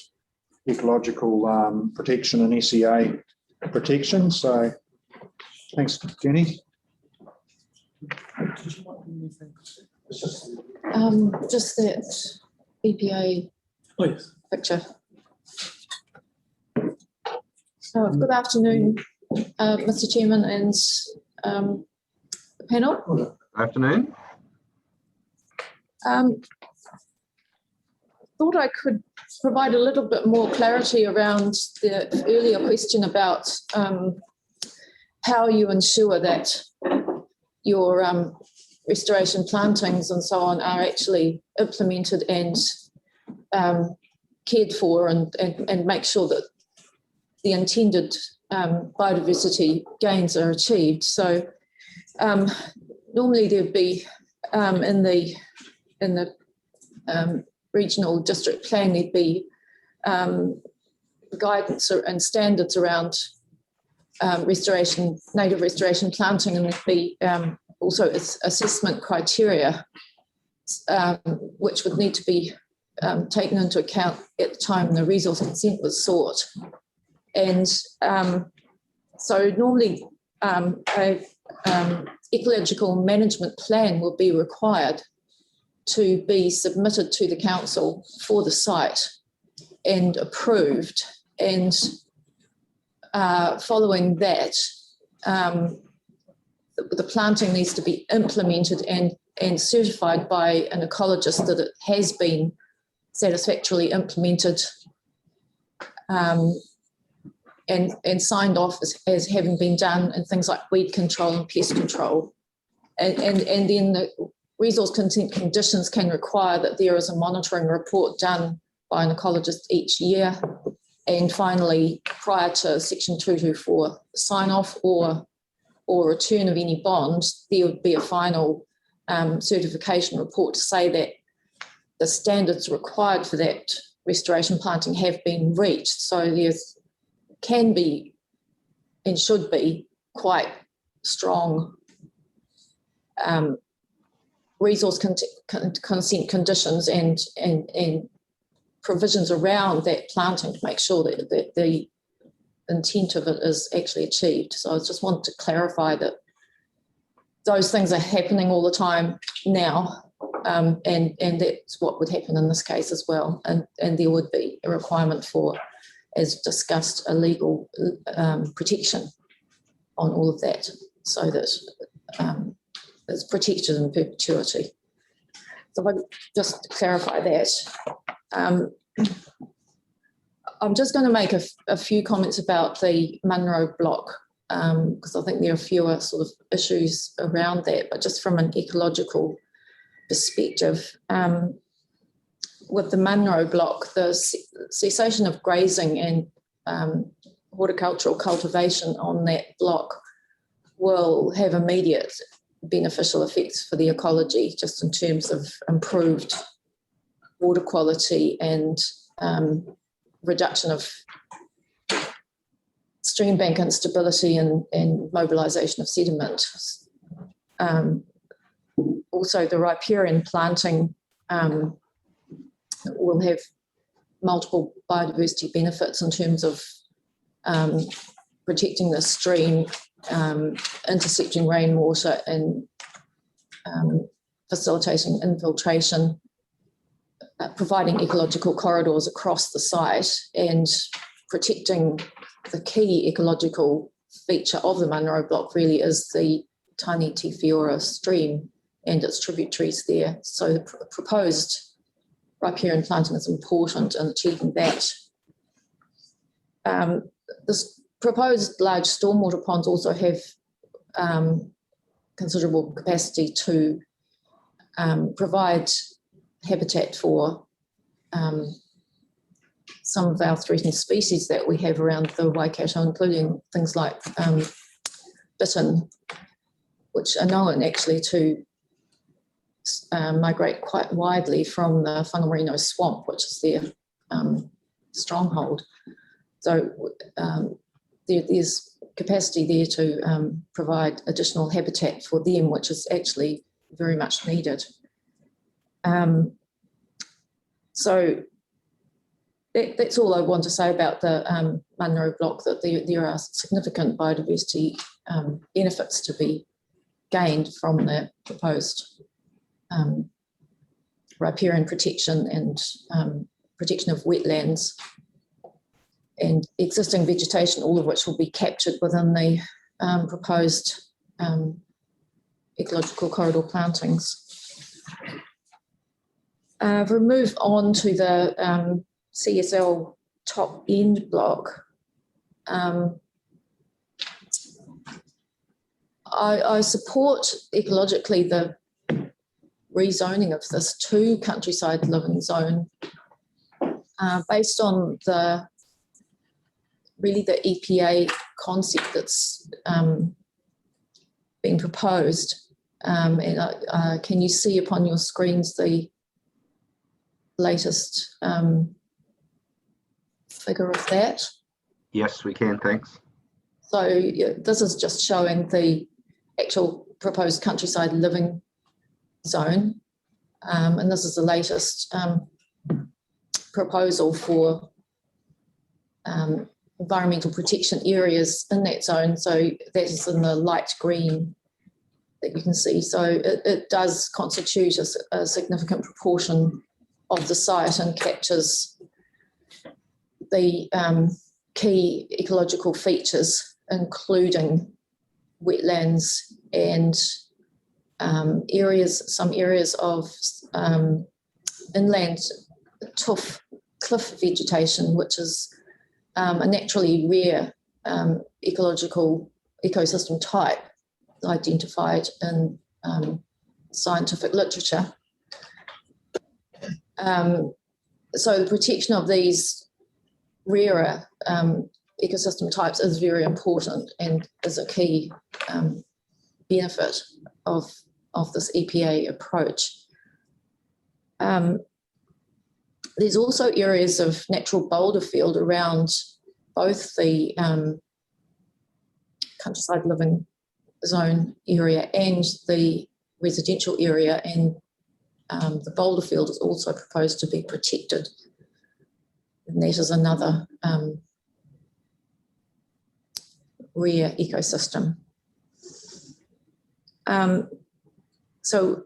ecological protection and SEA protection. So thanks, Jenny. Just that EPA picture. Good afternoon, Mr. Chairman and the panel. Good afternoon. Thought I could provide a little bit more clarity around the earlier question about how you ensure that your restoration plantings and so on are actually implemented and cared for, and make sure that the intended biodiversity gains are achieved. So normally there'd be in the regional district plan, there'd be guidance and standards around native restoration planting, and there'd be also assessment criteria which would need to be taken into account at the time the resource consent was sought. And so normally a ecological management plan will be required to be submitted to the council for the site and approved. And following that, the planting needs to be implemented and certified by an ecologist that it has been satisfactorily implemented and signed off as having been done, and things like weed control and pest control. And then the resource consent conditions can require that there is a monitoring report done by an ecologist each year. And finally, prior to Section 224 sign-off or return of any bond, there would be a final certification report to say that the standards required for that restoration planting have been reached. So there can be and should be quite strong resource consent conditions and provisions around that planting to make sure that the intent of it is actually achieved. So I just want to clarify that those things are happening all the time now, and that's what would happen in this case as well. And there would be a requirement for, as discussed, a legal protection on all of that, so that it's protected in perpetuity. So if I just clarify that. I'm just going to make a few comments about the Munro block, because I think there are fewer sort of issues around that, but just from an ecological perspective, with the Munro block, the cessation of grazing and horticultural cultivation on that block will have immediate beneficial effects for the ecology, just in terms of improved water quality and reduction of stream bank instability and mobilisation of sediment. Also, the riparian planting will have multiple biodiversity benefits in terms of protecting the stream, intercepting rainwater and facilitating infiltration, providing ecological corridors across the site and protecting the key ecological feature of the Munro block really is the Tani Te Whiora stream and its tributaries there. So the proposed riparian planting is important in achieving that. This proposed large stormwater ponds also have considerable capacity to provide habitat for some of our threatened species that we have around the Waikato, including things like bittern, which are known actually to migrate quite widely from the Whangamarino swamp, which is their stronghold. So there's capacity there to provide additional habitat for them, which is actually very much needed. So that's all I want to say about the Munro block, that there are significant biodiversity benefits to be gained from the proposed riparian protection and protection of wetlands and existing vegetation, all of which will be captured within the proposed ecological corridor plantings. If we move on to the CSL top end block, I support ecologically the rezoning of this to countryside living zone based on the EPA concept that's being proposed. And can you see upon your screens the latest figure of that? Yes, we can, thanks. So yeah, this is just showing the actual proposed countryside living zone. And this is the latest proposal for environmental protection areas in that zone. So that is in the light green that you can see. So it does constitute a significant proportion of the site and captures the key ecological features, including wetlands and some areas of inland tuff cliff vegetation, which is a naturally rare ecosystem type identified in scientific literature. So the protection of these rarer ecosystem types is very important and is a key benefit of this EPA approach. There's also areas of natural boulder field around both the countryside living zone area and the residential area, and the boulder field is also proposed to be protected. And that is another rare ecosystem. So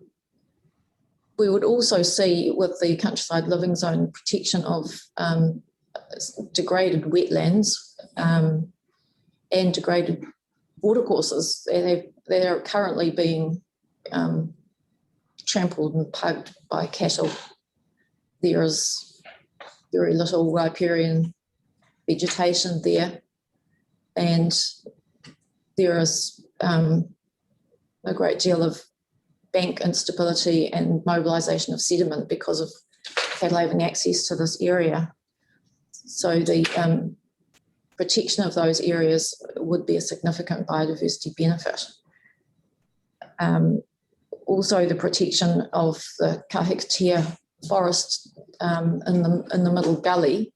we would also see with the countryside living zone protection of degraded wetlands and degraded watercourses. They are currently being trampled and pugged by cattle. There is very little riparian vegetation there, and there is a great deal of bank instability and mobilisation of sediment because of cattle having access to this area. So the protection of those areas would be a significant biodiversity benefit. Also, the protection of the kahikatea forest in the middle gully.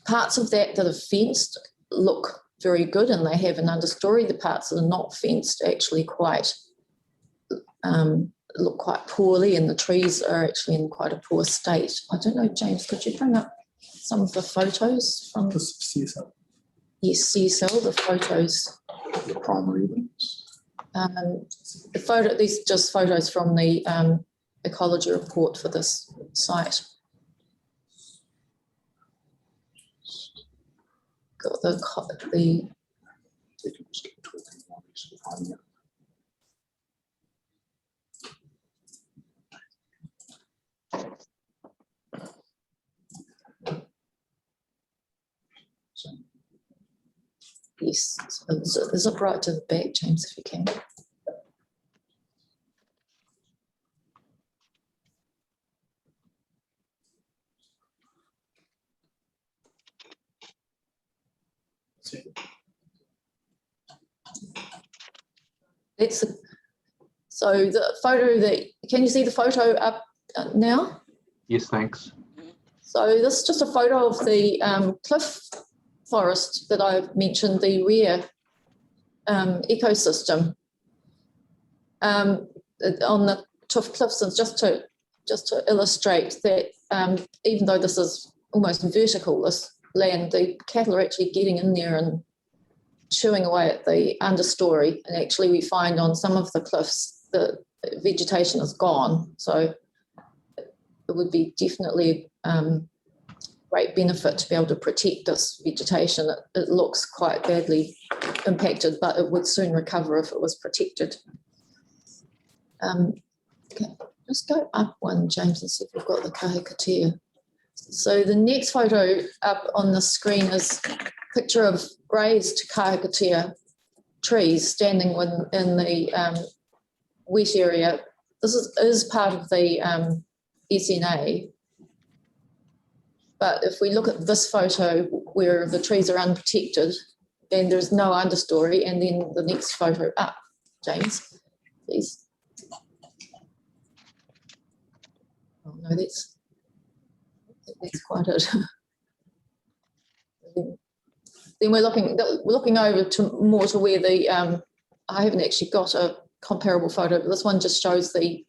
Parts of that are fenced look very good and they have an understory. The parts that are not fenced actually look quite poorly, and the trees are actually in quite a poor state. I don't know, James, could you bring up some of the photos from CSL? Yes, CSL, the photos. The primary evidence. These are just photos from the ecology report for this site. Got the yes, so zip right to the back, James, if you can. So the photo can you see the photo up now? Yes, thanks. So this is just a photo of the cliff forest that I've mentioned, the rare ecosystem on the tuff cliffs, and just to illustrate that even though this is almost vertical, this land, the cattle are actually getting in there and chewing away at the understory, and actually we find on some of the cliffs the vegetation is gone. So it would be definitely great benefit to be able to protect this vegetation. It looks quite badly impacted, but it would soon recover if it was protected. Okay, just go up one, James, and see if we've got the kahikatea. So the next photo up on the screen is a picture of grazed kahikatea trees standing in the wet area. This is part of the SNA. But if we look at this photo where the trees are unprotected, then there's no understory, and then the next photo up, James, please. Oh no, that's quite it. Then we're looking over to more to where the I haven't actually got a comparable photo, but this one just shows the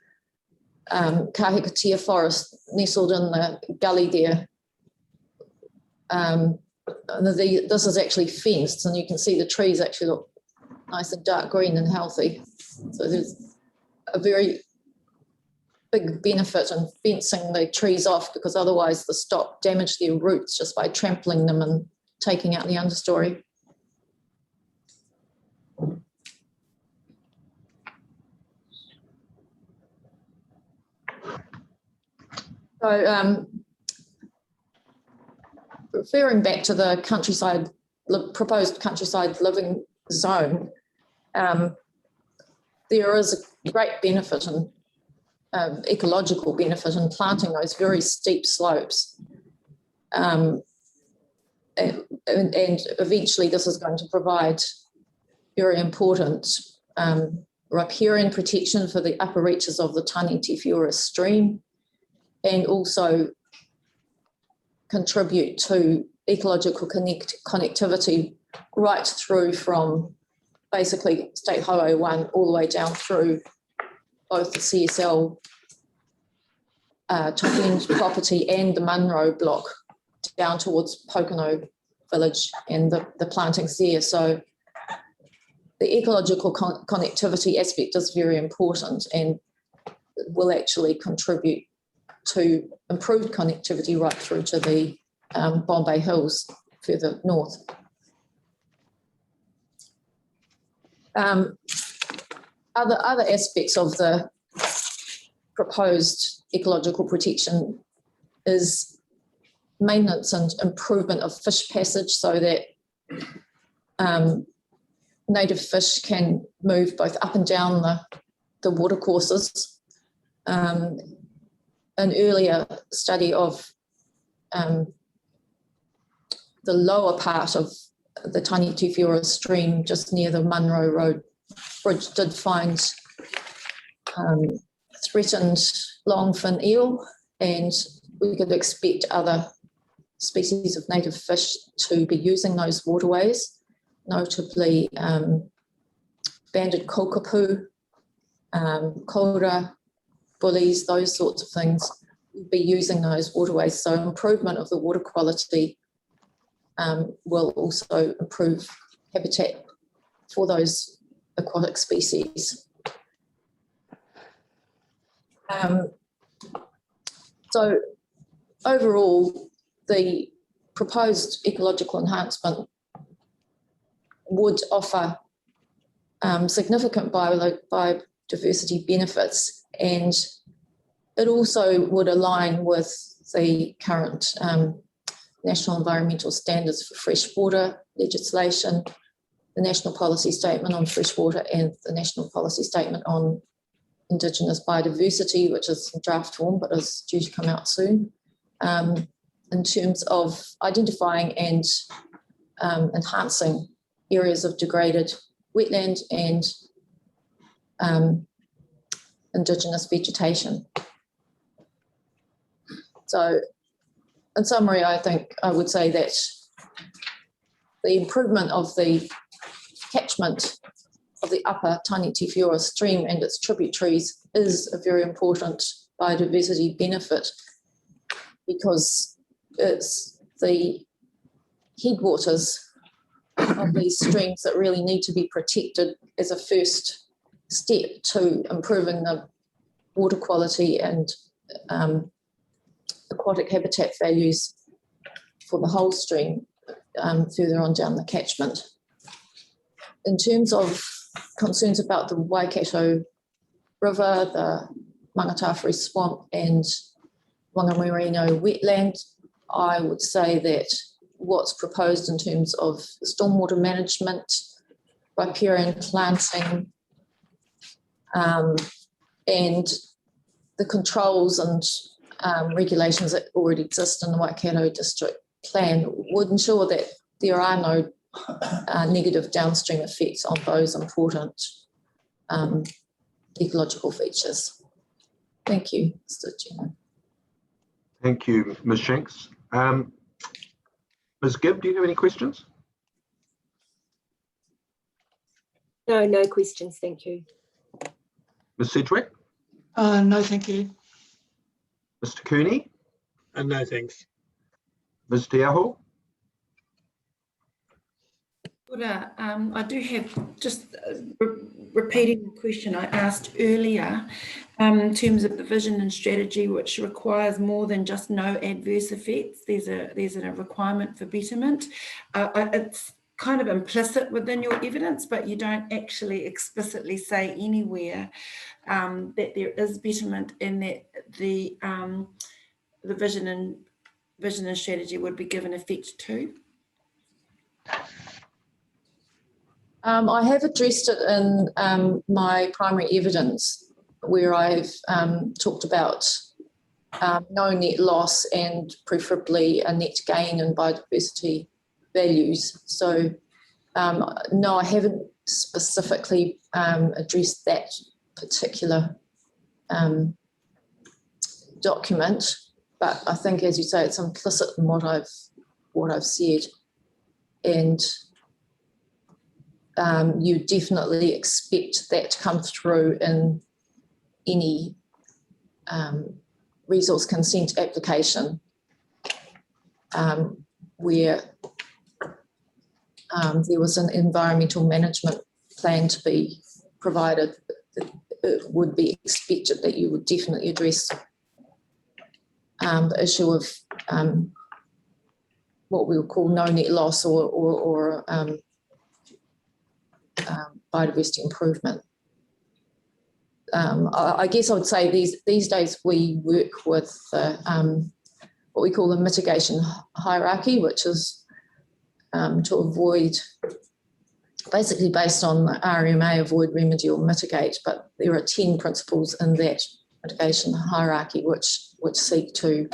kahikatea forest nestled in the gully there. This is actually fenced, and you can see the trees actually look nice and dark green and healthy. So there's a very big benefit in fencing the trees off, because otherwise the stock damage their roots just by trampling them and taking out the understory. So referring back to the countryside, proposed countryside living zone, there is a great benefit and ecological benefit in planting those very steep slopes. And eventually this is going to provide very important riparian protection for the upper reaches of the Tani Te Whiura stream, and also contribute to ecological connectivity right through from basically State Highway 1 all the way down through both the CSL top end property and the Munro block down towards Pokeno village and the plantings there. So the ecological connectivity aspect is very important and will actually contribute to improved connectivity right through to the Bombay Hills further north. Other aspects of the proposed ecological protection is maintenance and improvement of fish passage, so that native fish can move both up and down the watercourses. An earlier study of the lower part of the Tani Te Whiura stream just near the Munro Road Bridge did find threatened longfin eel, and we could expect other species of native fish to be using those waterways, notably banded kakapu, kora, bullies, those sorts of things, will be using those waterways. So improvement of the water quality will also improve habitat for those aquatic species. So overall, the proposed ecological enhancement would offer significant biodiversity benefits, and it also would align with the current National Environmental Standards for Freshwater legislation, the National Policy Statement on Freshwater, and the National Policy Statement on Indigenous Biodiversity, which is in draft form but is due to come out soon, in terms of identifying and enhancing areas of degraded wetland and Indigenous vegetation. So in summary, I think I would say that the improvement of the catchment of the upper Tani Te Whiura stream and its tributaries is a very important biodiversity benefit, because it's the headwaters of these streams that really need to be protected as a first step to improving the water quality and aquatic habitat values for the whole stream further on down the catchment. In terms of concerns about the Waikato River, the Mangatawhiri Swamp and Wangamarino wetland, I would say that what's proposed in terms of stormwater management, riparian planting, and the controls and regulations that already exist in the Waikato District Plan would ensure that there are no negative downstream effects on those important ecological features. Thank you, Mr. Chairman. Thank you, Ms. Shanks. Ms. Gibb, do you have any questions? No, no questions, thank you. Ms. Sedgwick? No, thank you. Mr. Cooney? No, thanks. Ms. Tiaho? I do have just repeating the question I asked earlier in terms of the vision and strategy, which requires more than just no adverse effects. There's a requirement for betterment. It's kind of implicit within your evidence, but you don't actually explicitly say anywhere that there is betterment and that the vision and strategy would be given effect to. I have addressed it in my primary evidence, where I've talked about no net loss and preferably a net gain in biodiversity values. So no, I haven't specifically addressed that particular document, but I think, as you say, it's implicit in what I've said, and you definitely expect that to come through in any resource consent application where there was an environmental management plan to be provided. It would be expected that you would definitely address the issue of what we would call no net loss or biodiversity improvement. I guess I would say these days we work with what we call the mitigation hierarchy, which is to avoid, basically based on the RMA, avoid, remedial, mitigate, but there are 10 principles in that mitigation hierarchy which seek to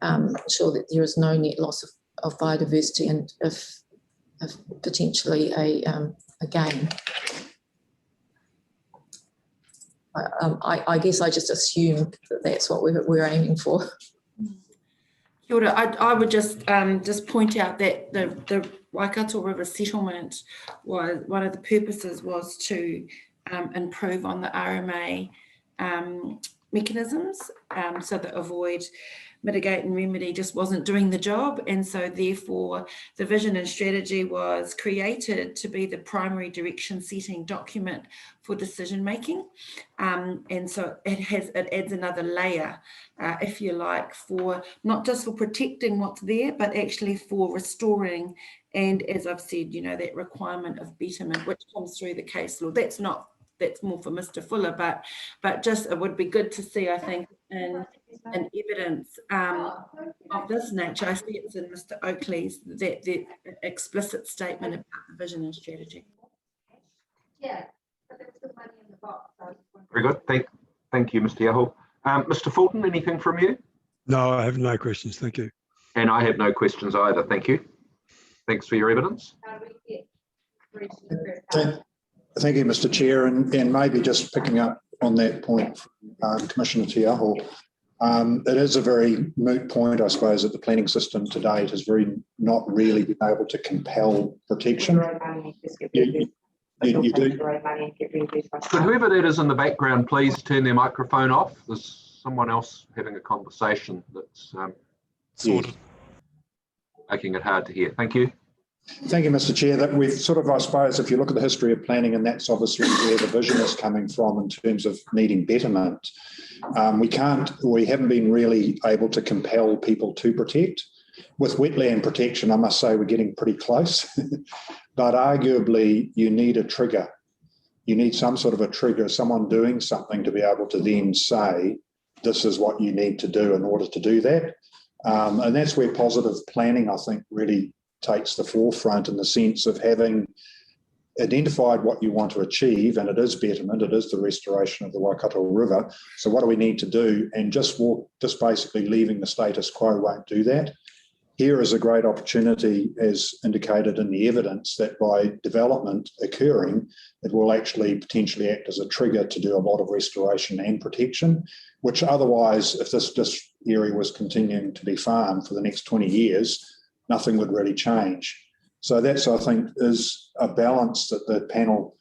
ensure that there is no net loss of biodiversity and if potentially a gain. I guess I just assume that that's what we're aiming for. Kia ora. I would just point out that the Waikato River settlement was one of the purposes was to improve on the RMA mechanisms, so that avoid, mitigate and remedy just wasn't doing the job, and so therefore the vision and strategy was created to be the primary direction setting document for decision making, and so it adds another layer, if you like, for not just for protecting what's there, but actually for restoring, and as I've said, that requirement of betterment which comes through the case law. That's more for Mr. Fuller, but just it would be good to see, I think, in evidence of this nature. I see it's in Mr. Oakley's, that the explicit statement about the vision and strategy. Yeah. Very good. Thank you, Mr. Yahoo. Mr. Fulton, anything from you? No, I have no questions. Thank you. And I have no questions either. Thank you. Thanks for your evidence. Thank you, Mr. Chair, and maybe just picking up on that point from Commissioner Tiaho, it is a very moot point, I suppose, that the planning system to date has not really been able to compel protection. You do. Could whoever that is in the background please turn their microphone off? There's someone else having a conversation that's making it hard to hear. Thank you. Thank you, Mr. Chair. That we've sort of, I suppose, if you look at the history of planning, and that's obviously where the vision is coming from in terms of needing betterment, we haven't been really able to compel people to protect. With wetland protection, I must say we're getting pretty close, but arguably you need a trigger. You need some sort of a trigger, someone doing something to be able to then say, this is what you need to do in order to do that. And that's where positive planning, I think, really takes the forefront, in the sense of having identified what you want to achieve, and it is betterment, it is the restoration of the Waikato River. So what do we need to do? And just basically leaving the status quo won't do that. Here is a great opportunity, as indicated in the evidence, that by development occurring, it will actually potentially act as a trigger to do a lot of restoration and protection. which otherwise, if this area was continuing to be farmed for the next 20 years, nothing would really change. So that's, I think, is a balance that the panel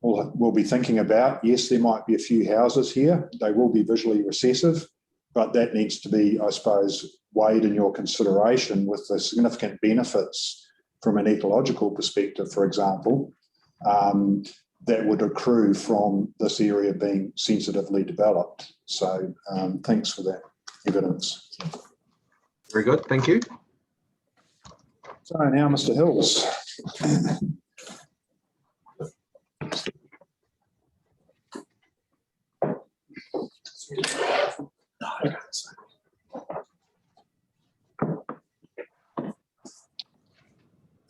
will be thinking about. Yes, there might be a few houses here. They will be visually recessive, but that needs to be, I suppose, weighed in your consideration with the significant benefits from an ecological perspective, for example, that would accrue from this area being sensitively developed. So thanks for that evidence. Very good, thank you. So now, Mr. Hills.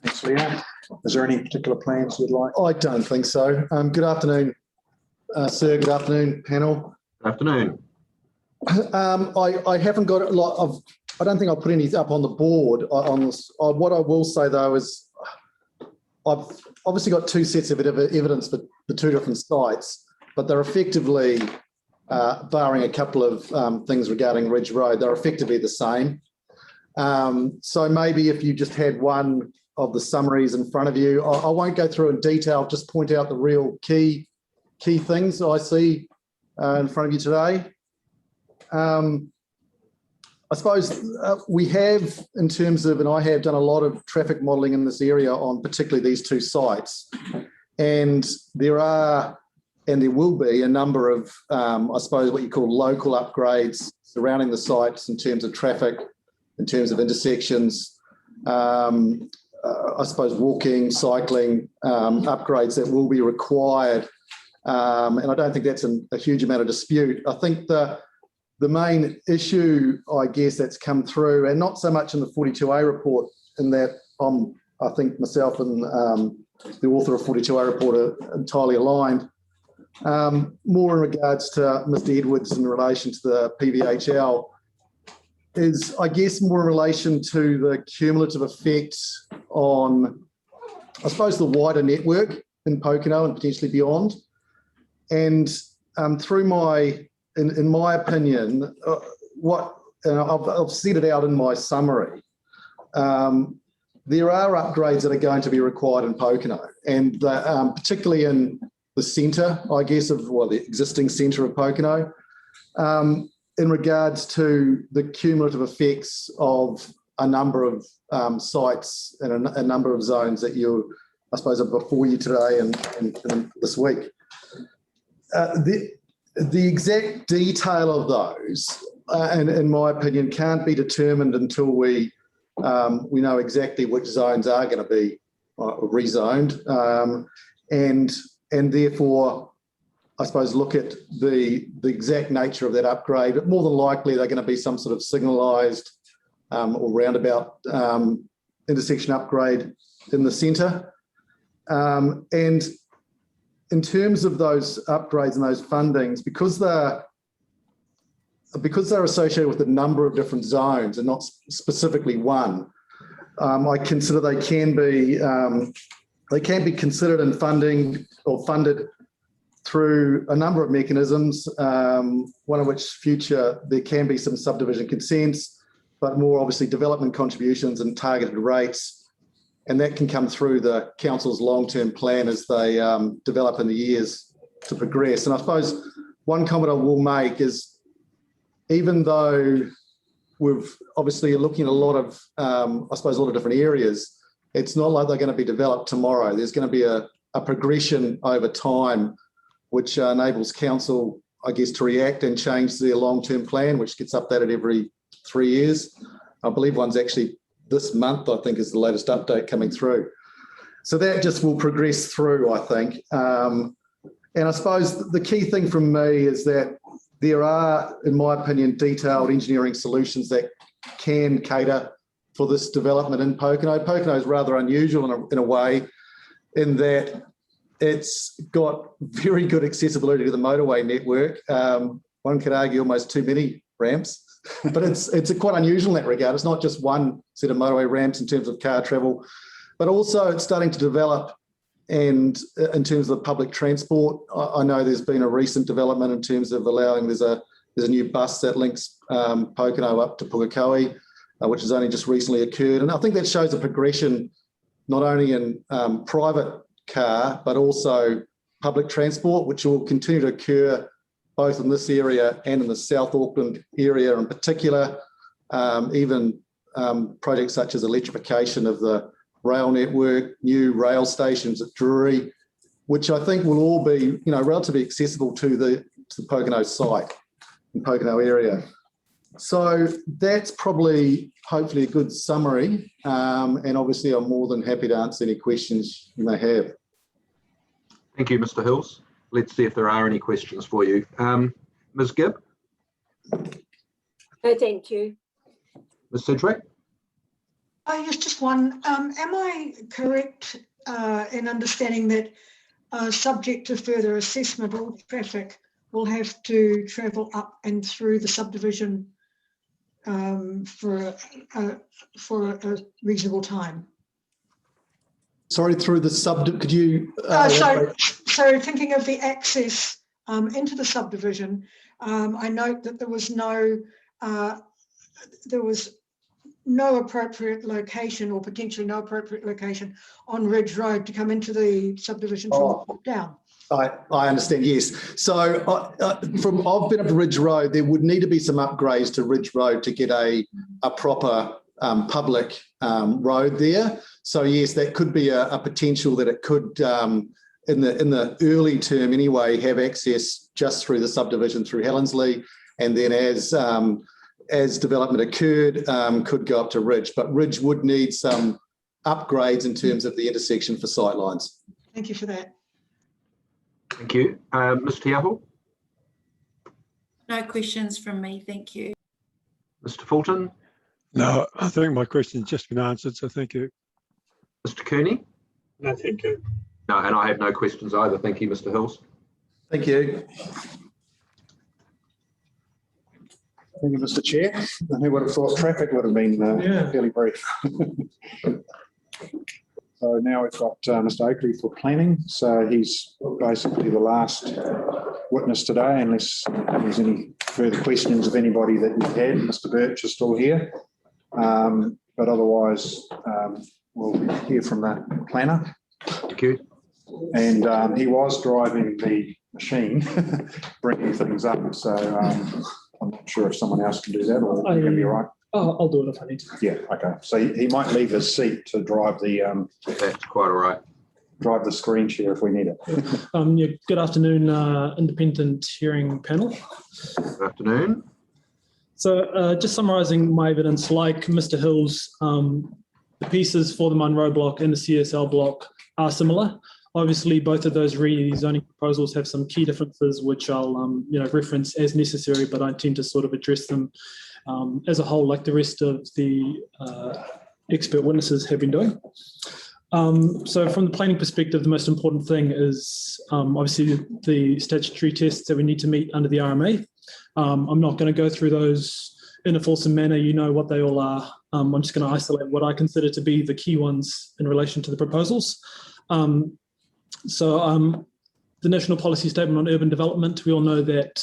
Thanks, Leah. Is there any particular plans you'd like? I don't think so. Good afternoon, sir. Good afternoon, panel. Good afternoon. I haven't got a lot of, I don't think I'll put any up on the board on this. What I will say though is I've obviously got two sets of evidence for the two different sites, but they're effectively, barring a couple of things regarding Ridge Road, they're effectively the same. So maybe if you just had one of the summaries in front of you, I won't go through in detail, just point out the real key things I see in front of you today. I suppose we have, in terms of, and I have done a lot of traffic modelling in this area on particularly these two sites, and there are, and there will be a number of, I suppose, what you call local upgrades surrounding the sites in terms of traffic, in terms of intersections, I suppose walking, cycling, upgrades that will be required. And I don't think that's a huge amount of dispute. I think the main issue, I guess, that's come through, and not so much in the 42A report, in that I think myself and the author of 42A report are entirely aligned, more in regards to Mr. Edwards in relation to the PVHL, is, I guess, more in relation to the cumulative effect on, I suppose, the wider network in Pokeno and potentially beyond. And through in my opinion, I've set it out in my summary, there are upgrades that are going to be required in Pokeno, and particularly in the centre, I guess, the existing centre of Pokeno, in regards to the cumulative effects of a number of sites and a number of zones that you, I suppose, are before you today and this week. The exact detail of those, and in my opinion, can't be determined until we know exactly which zones are going to be rezoned, and therefore, I suppose, look at the exact nature of that upgrade. But more than likely, they're going to be some sort of signalised or roundabout intersection upgrade in the centre. And in terms of those upgrades and those fundings, because they're associated with a number of different zones and not specifically one, I consider they can be considered in funding or funded through a number of mechanisms, one of which there can be some subdivision consents, but more obviously development contributions and targeted rates. And that can come through the council's long-term plan as they develop in the years to progress. And I suppose one comment I will make is, even though we've obviously looking at a lot of, I suppose, a lot of different areas, it's not like they're going to be developed tomorrow. There's going to be a progression over time, which enables council, I guess, to react and change their long-term plan, which gets updated every 3 years. I believe one's actually this month, I think, is the latest update coming through. So that just will progress through, I think. And I suppose the key thing from me is that there are, in my opinion, detailed engineering solutions that can cater for this development in Pokeno. Pokeno is rather unusual in a way, in that it's got very good accessibility to the motorway network. One could argue almost too many ramps. But it's quite unusual in that regard. It's not just one set of motorway ramps in terms of car travel, but also it's starting to develop, and in terms of public transport, I know there's been a recent development in terms of allowing, there's There's a new bus that links Pokeno up to Pukekohe, which has only just recently occurred. And I think that shows a progression not only in private car, but also public transport, which will continue to occur both in this area and in the South Auckland area in particular. Even projects such as electrification of the rail network, new rail stations at Drury, which I think will all be, relatively accessible to the Pokeno site and Pokeno area. So that's probably, hopefully, a good summary. And obviously, I'm more than happy to answer any questions you may have. Thank you, Mr. Hills. Let's see if there are any questions for you. Ms. Gibb? No, thank you. Ms. Sedgwick? Yes, just one. Am I correct in understanding that subject to further assessment, all traffic will have to travel up and through the subdivision for a reasonable time? Sorry, through the could you? So thinking of the access into the subdivision, I note that there was no appropriate location, or potentially no appropriate location on Ridge Road to come into the subdivision from down. I understand, yes. So I've been up to Ridge Road. There would need to be some upgrades to Ridge Road to get a proper public road there. So yes, that could be a potential that it could, in the early term anyway, have access just through the subdivision through Hellensley, and then as development occurred, could go up to Ridge. But Ridge would need some upgrades in terms of the intersection for sightlines. Thank you for that. Thank you. Ms. Tiaho? No questions from me, thank you. Mr. Fulton? No, I think my question's just been answered, so thank you. Mr. Kearney? No, thank you. No, and I have no questions either. Thank you, Mr. Hills. Thank you. Thank you, Mr. Chair. Who would have thought traffic would have been fairly brief? So now we've got Mr. Oakley for planning. So he's basically the last witness today, unless there's any further questions of anybody that you've had. Mr. Birch is still here. But otherwise, we'll hear from the planner. Thank you. And he was driving the machine, bringing things up. So I'm not sure if someone else can do that, or you can be all right. Oh, I'll do it if I need to. Yeah, okay. So he might leave his seat to drive the that's quite all right. Drive the screen share if we need it. Good afternoon, independent hearing panel. Good afternoon. So just summarising my evidence, like Mr. Hills, the pieces for the Munro block and the CSL block are similar. Obviously, both of those rezoning proposals have some key differences, which I'll reference as necessary, but I intend to sort of address them as a whole, like the rest of the expert witnesses have been doing. So from the planning perspective, the most important thing is obviously the statutory tests that we need to meet under the RMA. I'm not going to go through those in a fulsome manner. You know what they all are. I'm just going to isolate what I consider to be the key ones in relation to the proposals. The National Policy Statement on Urban Development, we all know that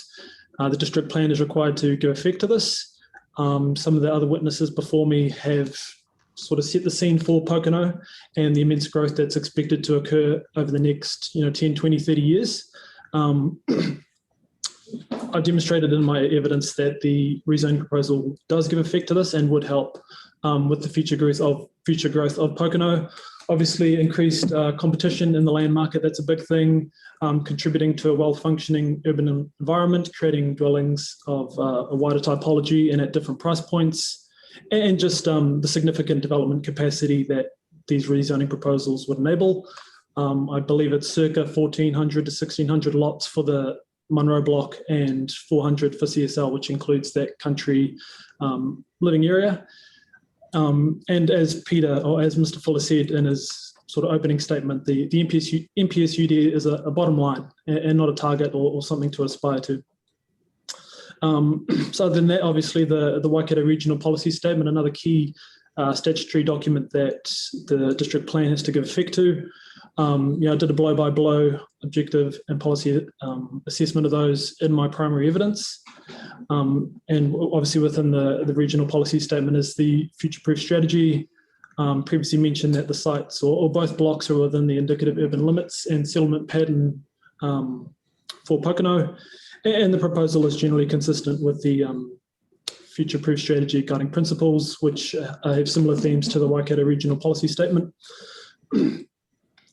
the district plan is required to give effect to this. Some of the other witnesses before me have sort of set the scene for Pokeno and the immense growth that's expected to occur over the next 10, 20, 30 years. I demonstrated in my evidence that the rezoning proposal does give effect to this and would help with the future growth of Pokeno. Obviously, increased competition in the land market, that's a big thing, contributing to a well-functioning urban environment, creating dwellings of a wider typology and at different price points, and just the significant development capacity that these rezoning proposals would enable. I believe it's circa 1,400 to 1,600 lots for the Munro block and 400 for CSL, which includes that country living area. And as Mr. Fuller said in his sort of opening statement, the MPSUD is a bottom line and not a target or something to aspire to. So then that, obviously, the Waikato Regional Policy Statement, another key statutory document that the district plan has to give effect to. I did a blow-by-blow objective and policy assessment of those in my primary evidence. And obviously within the regional policy statement is the future-proof strategy. Previously mentioned that the sites or both blocks are within the indicative urban limits and settlement pattern for Pokeno. And the proposal is generally consistent with the future-proof strategy guiding principles, which have similar themes to the Waikato regional policy statement.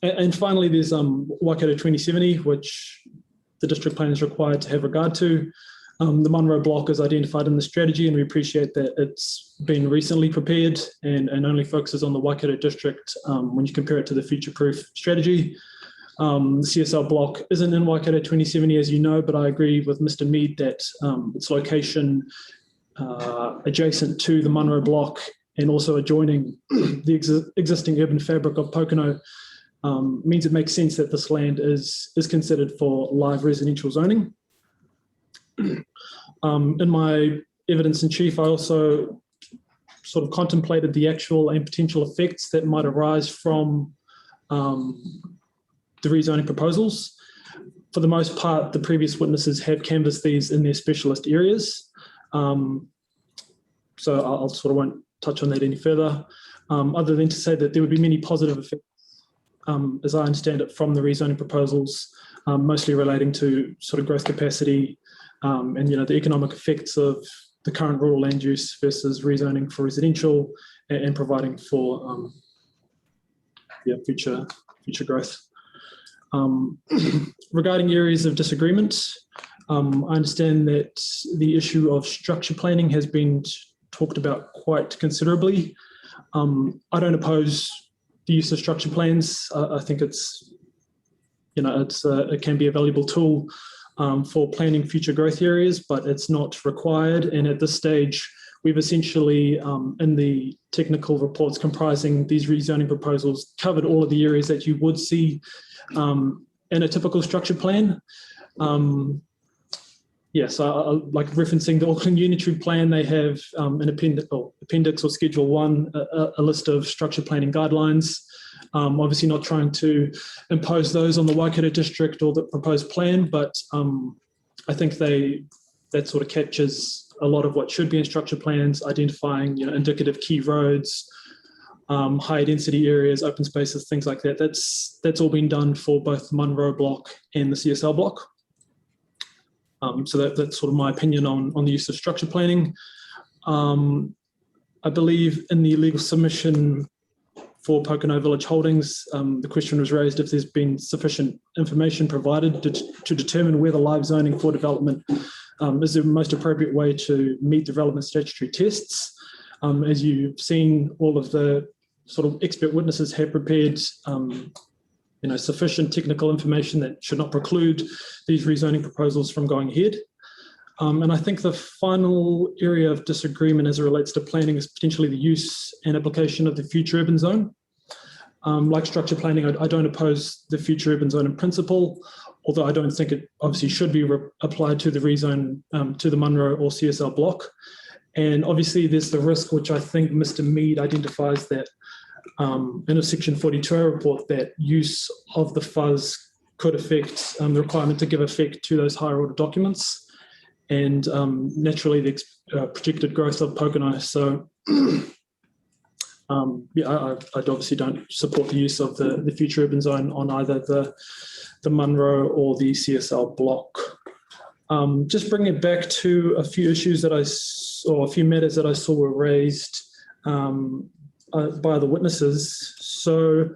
And finally, there's Waikato 2070, which the district plan is required to have regard to. The Munro block is identified in the strategy, and we appreciate that it's been recently prepared and only focuses on the Waikato district when you compare it to the future-proof strategy. The CSL block isn't in Waikato 2070, as you know, but I agree with Mr. Mead that its location adjacent to the Munro block and also adjoining the existing urban fabric of Pokeno means it makes sense that this land is considered for live residential zoning. In my evidence in chief, I also sort of contemplated the actual and potential effects that might arise from the rezoning proposals. For the most part, the previous witnesses have canvassed these in their specialist areas. So I'll sort of won't touch on that any further, other than to say that there would be many positive effects, as I understand it, from the rezoning proposals, mostly relating to sort of growth capacity and the economic effects of the current rural land use versus rezoning for residential and providing for future growth. Regarding areas of disagreement, I understand that the issue of structure planning has been talked about quite considerably. I don't oppose the use of structure plans. I think it's it can be a valuable tool for planning future growth areas, but it's not required. And at this stage, we've essentially, in the technical reports comprising these rezoning proposals, covered all of the areas that you would see in a typical structure plan. Yes, like referencing the Auckland Unitary Plan, they have an appendix or Schedule 1, a list of structure planning guidelines. Obviously not trying to impose those on the Waikato district or the proposed plan, but I think that sort of captures a lot of what should be in structure plans, identifying indicative key roads, high density areas, open spaces, things like that. That's all been done for both the Munro block and the CSL block. So that's sort of my opinion on the use of structure planning. I believe in the legal submission for Pokeno Village Holdings, the question was raised if there's been sufficient information provided to determine whether live zoning for development is the most appropriate way to meet the relevant statutory tests. As you've seen, all of the sort of expert witnesses have prepared sufficient technical information that should not preclude these rezoning proposals from going ahead. And I think the final area of disagreement as it relates to planning is potentially the use and application of the future urban zone. Like structure planning, I don't oppose the future urban zone in principle, although I don't think it obviously should be applied to the rezone to the Munro or CSL block. And obviously there's the risk, which I think Mr. Mead identifies, that in a Section 42 report, that use of the fuzz could affect the requirement to give effect to those higher order documents and naturally the projected growth of Pokeno. So I obviously don't support the use of the future urban zone on either the Munro or the CSL block. Just bringing it back to a few issues that I saw, a few matters that I saw were raised by the witnesses. So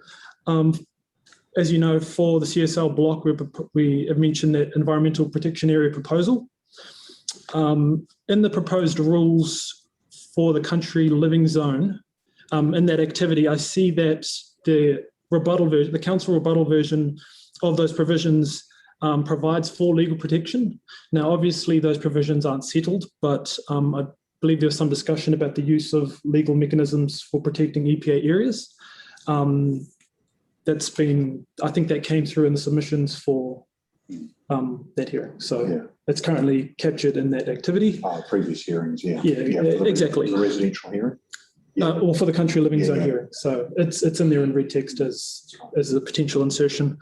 as you know, for the CSL block, we have mentioned that environmental protection area proposal. In the proposed rules for the country living zone, in that activity, I see that the council rebuttal version of those provisions provides for legal protection. Now, obviously, those provisions aren't settled, but I believe there was some discussion about the use of legal mechanisms for protecting EPA areas. I think that came through in the submissions for that hearing. So it's currently captured in that activity. Previous hearings, Yeah, exactly. The residential hearing. or for the country living zone Yeah. hearing. So it's in there in red text as a potential insertion.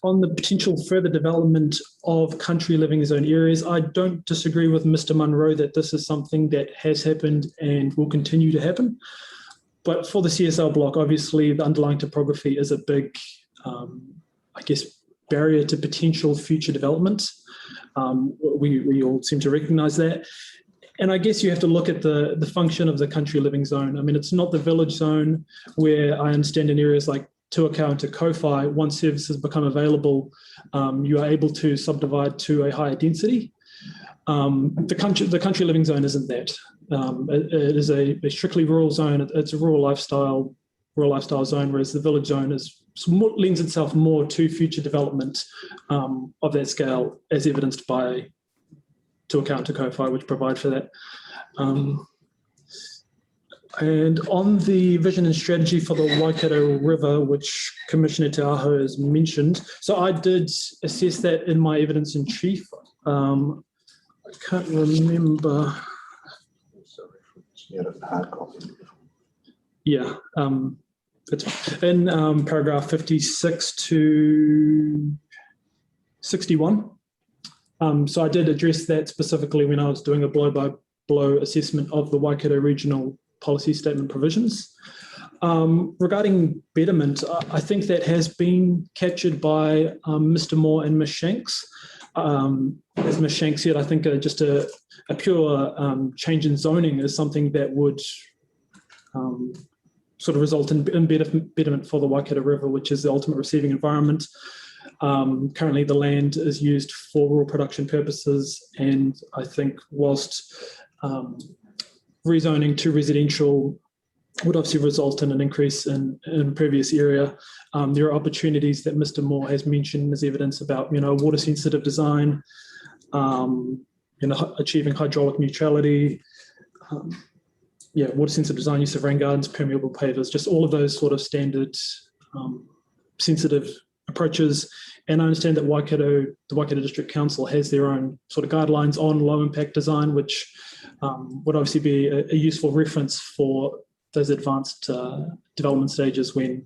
On the potential further development of country living zone areas, I don't disagree with Mr. Munro that this is something that has happened and will continue to happen. But for the CSL block, obviously the underlying topography is a big, I guess, barrier to potential future development. We all seem to recognise that. And I guess you have to look at the function of the country living zone. I mean, it's not the village zone where I understand in areas like Tuakau and Te Kowhai, once services become available, you are able to subdivide to a higher density. The country living zone isn't that. It is a strictly rural zone. It's a rural lifestyle zone, whereas the village zone lends itself more to future development of that scale, as evidenced by Tuakau and Te Kowhai, which provide for that. And on the vision and strategy for the Waikato River, which Commissioner Te Aho has mentioned, so I did assess that in my evidence in chief. I can't remember. Yeah, it's in paragraph 56 to 61. So I did address that specifically when I was doing a blow-by-blow assessment of the Waikato Regional Policy Statement provisions. Regarding betterment, I think that has been captured by Mr. Moore and Ms. Shanks. As Ms. Shanks said, I think just a pure change in zoning is something that would sort of result in betterment for the Waikato River, which is the ultimate receiving environment. Currently, the land is used for rural production purposes, and I think whilst rezoning to residential would obviously result in an increase in impervious area, there are opportunities that Mr. Moore has mentioned as evidence about, water sensitive design, achieving hydraulic neutrality, water sensitive design, use of rain gardens, permeable pavers, just all of those sort of standard sensitive approaches. And I understand that the Waikato District Council has their own sort of guidelines on low impact design, which would obviously be a useful reference for those advanced development stages when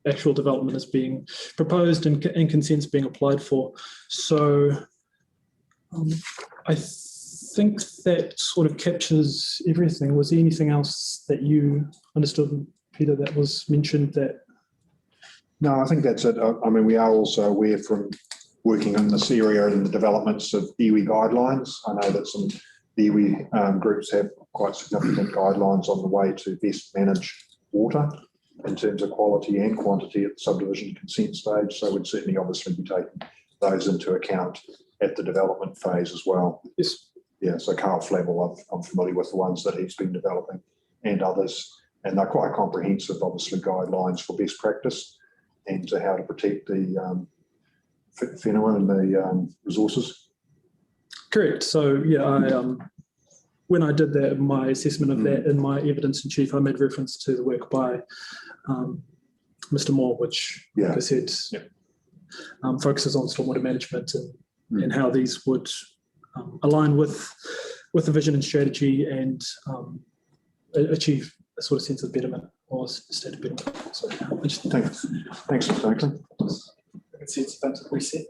actual development is being proposed and consents being applied for. So I think that sort of captures everything. Was there anything else that you understood, Peter, that was mentioned that? No, I think that's it. I mean, we are also aware from working in this area and the developments of iwi guidelines. I know that some iwi groups have quite significant guidelines on the way to best manage water in terms of quality and quantity at the subdivision consent stage. So we'd certainly obviously be taking those into account at the development phase as well. Yes. Yeah, so Carl Flavel, I'm familiar with the ones that he's been developing and others, and they're quite comprehensive, obviously, guidelines for best practice and to how to protect the whenua and the resources. Correct. So yeah, when I did that, my assessment of that in my evidence in chief, I made reference to the work by Mr. Moore, which, like I said, focuses on stormwater management and how these would align with the vision and strategy and achieve a sort of sense of betterment or state of betterment. So, thanks, Mr. Oakley. It's about to reset.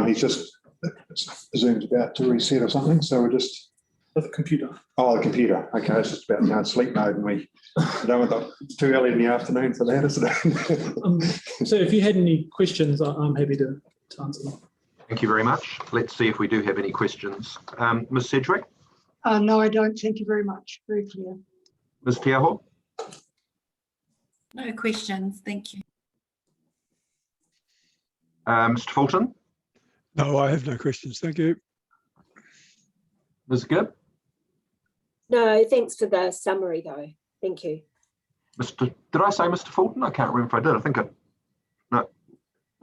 He's just Zoom's about to reset or something, so we're just. The computer. Oh, the computer. Okay, it's just about to go in sleep mode, and we don't want it's too early in the afternoon for that, isn't it? So, if you had any questions, I'm happy to answer them. Thank you very much. Let's see if we do have any questions. Ms. Sedgwick? No, I don't. Thank you very much. Very clear. Ms. Te Aho? No questions. Thank you. Mr. Fulton? No, I have no questions. Thank you. Ms. Gibb? No, thanks for the summary though. Thank you. Did I say Mr. Fulton? I can't remember if I did. I think I, no.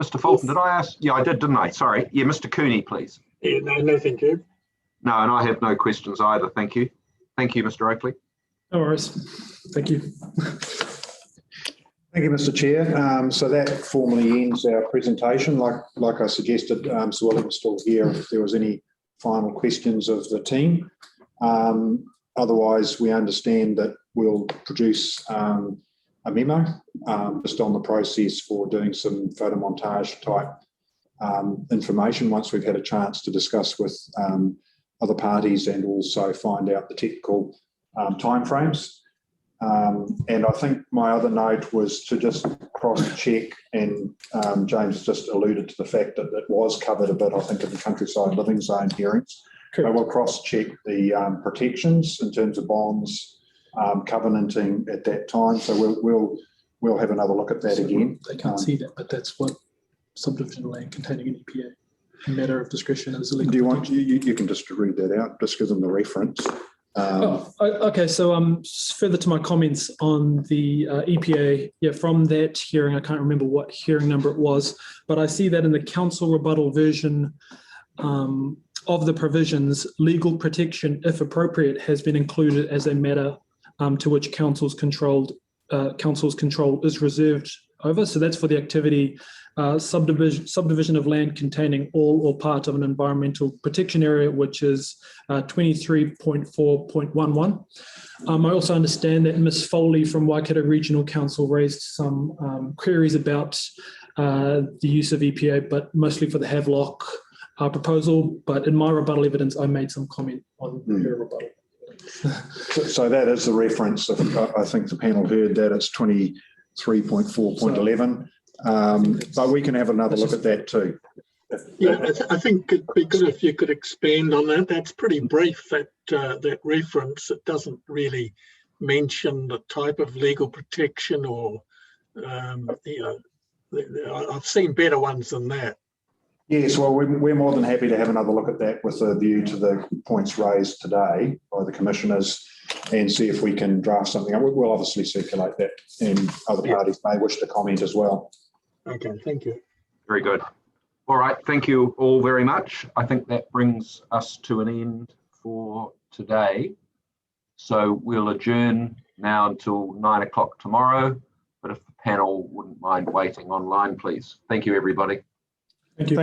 Mr. Fulton, yes. Did I ask? Yeah, I did, didn't I? Sorry. Yeah, Mr. Cooney, please. Yeah, no, thank you. No, and I have no questions either. Thank you. Thank you, Mr. Oakley. No worries. Thank you. Thank you, Mr. Chair. So that formally ends our presentation. Like I suggested, Sir William's still here if there was any final questions of the team. otherwise, we understand that we'll produce a memo just on the process for doing some photomontage type information once we've had a chance to discuss with other parties and also find out the technical timeframes. And I think my other note was to just cross-check, and James just alluded to the fact that it was covered a bit, I think, in the countryside living zone hearings. Correct. But we'll cross-check the protections in terms of bonds, covenanting at that time. So we'll have another look at that again. They can't see that, but that's what subdivision land containing an EPA. A matter of discretion is illegal. Do you want you can just read that out? Just give them the reference. Okay. So further to my comments on the EPA, from that hearing, I can't remember what hearing number it was, but I see that in the council rebuttal version of the provisions, legal protection, if appropriate, has been included as a matter to which council's control is reserved over. So that's for the activity subdivision of land containing all or part of an environmental protection area, which is 23.4.11. I also understand that Ms. Foley from Waikato Regional Council raised some queries about the use of EPA, but mostly for the Havelock proposal. But in my rebuttal evidence, I made some comment on her rebuttal. So that is the reference. I think the panel heard that it's 23.4.11. But we can have another look at that too. Yeah, I think it'd be good if you could expand on that. That's pretty brief, that reference. It doesn't really mention the type of legal protection or, I've seen better ones than that. Yes, well, we're more than happy to have another look at that with a view to the points raised today by the commissioners and see if we can draft something up. We'll obviously circulate that, and other parties may wish to comment as well. Okay, thank you. Very good. All right, thank you all very much. I think that brings us to an end for today. So we'll adjourn now until 9 o'clock tomorrow, but if the panel wouldn't mind waiting online, please. Thank you, everybody. Thank you.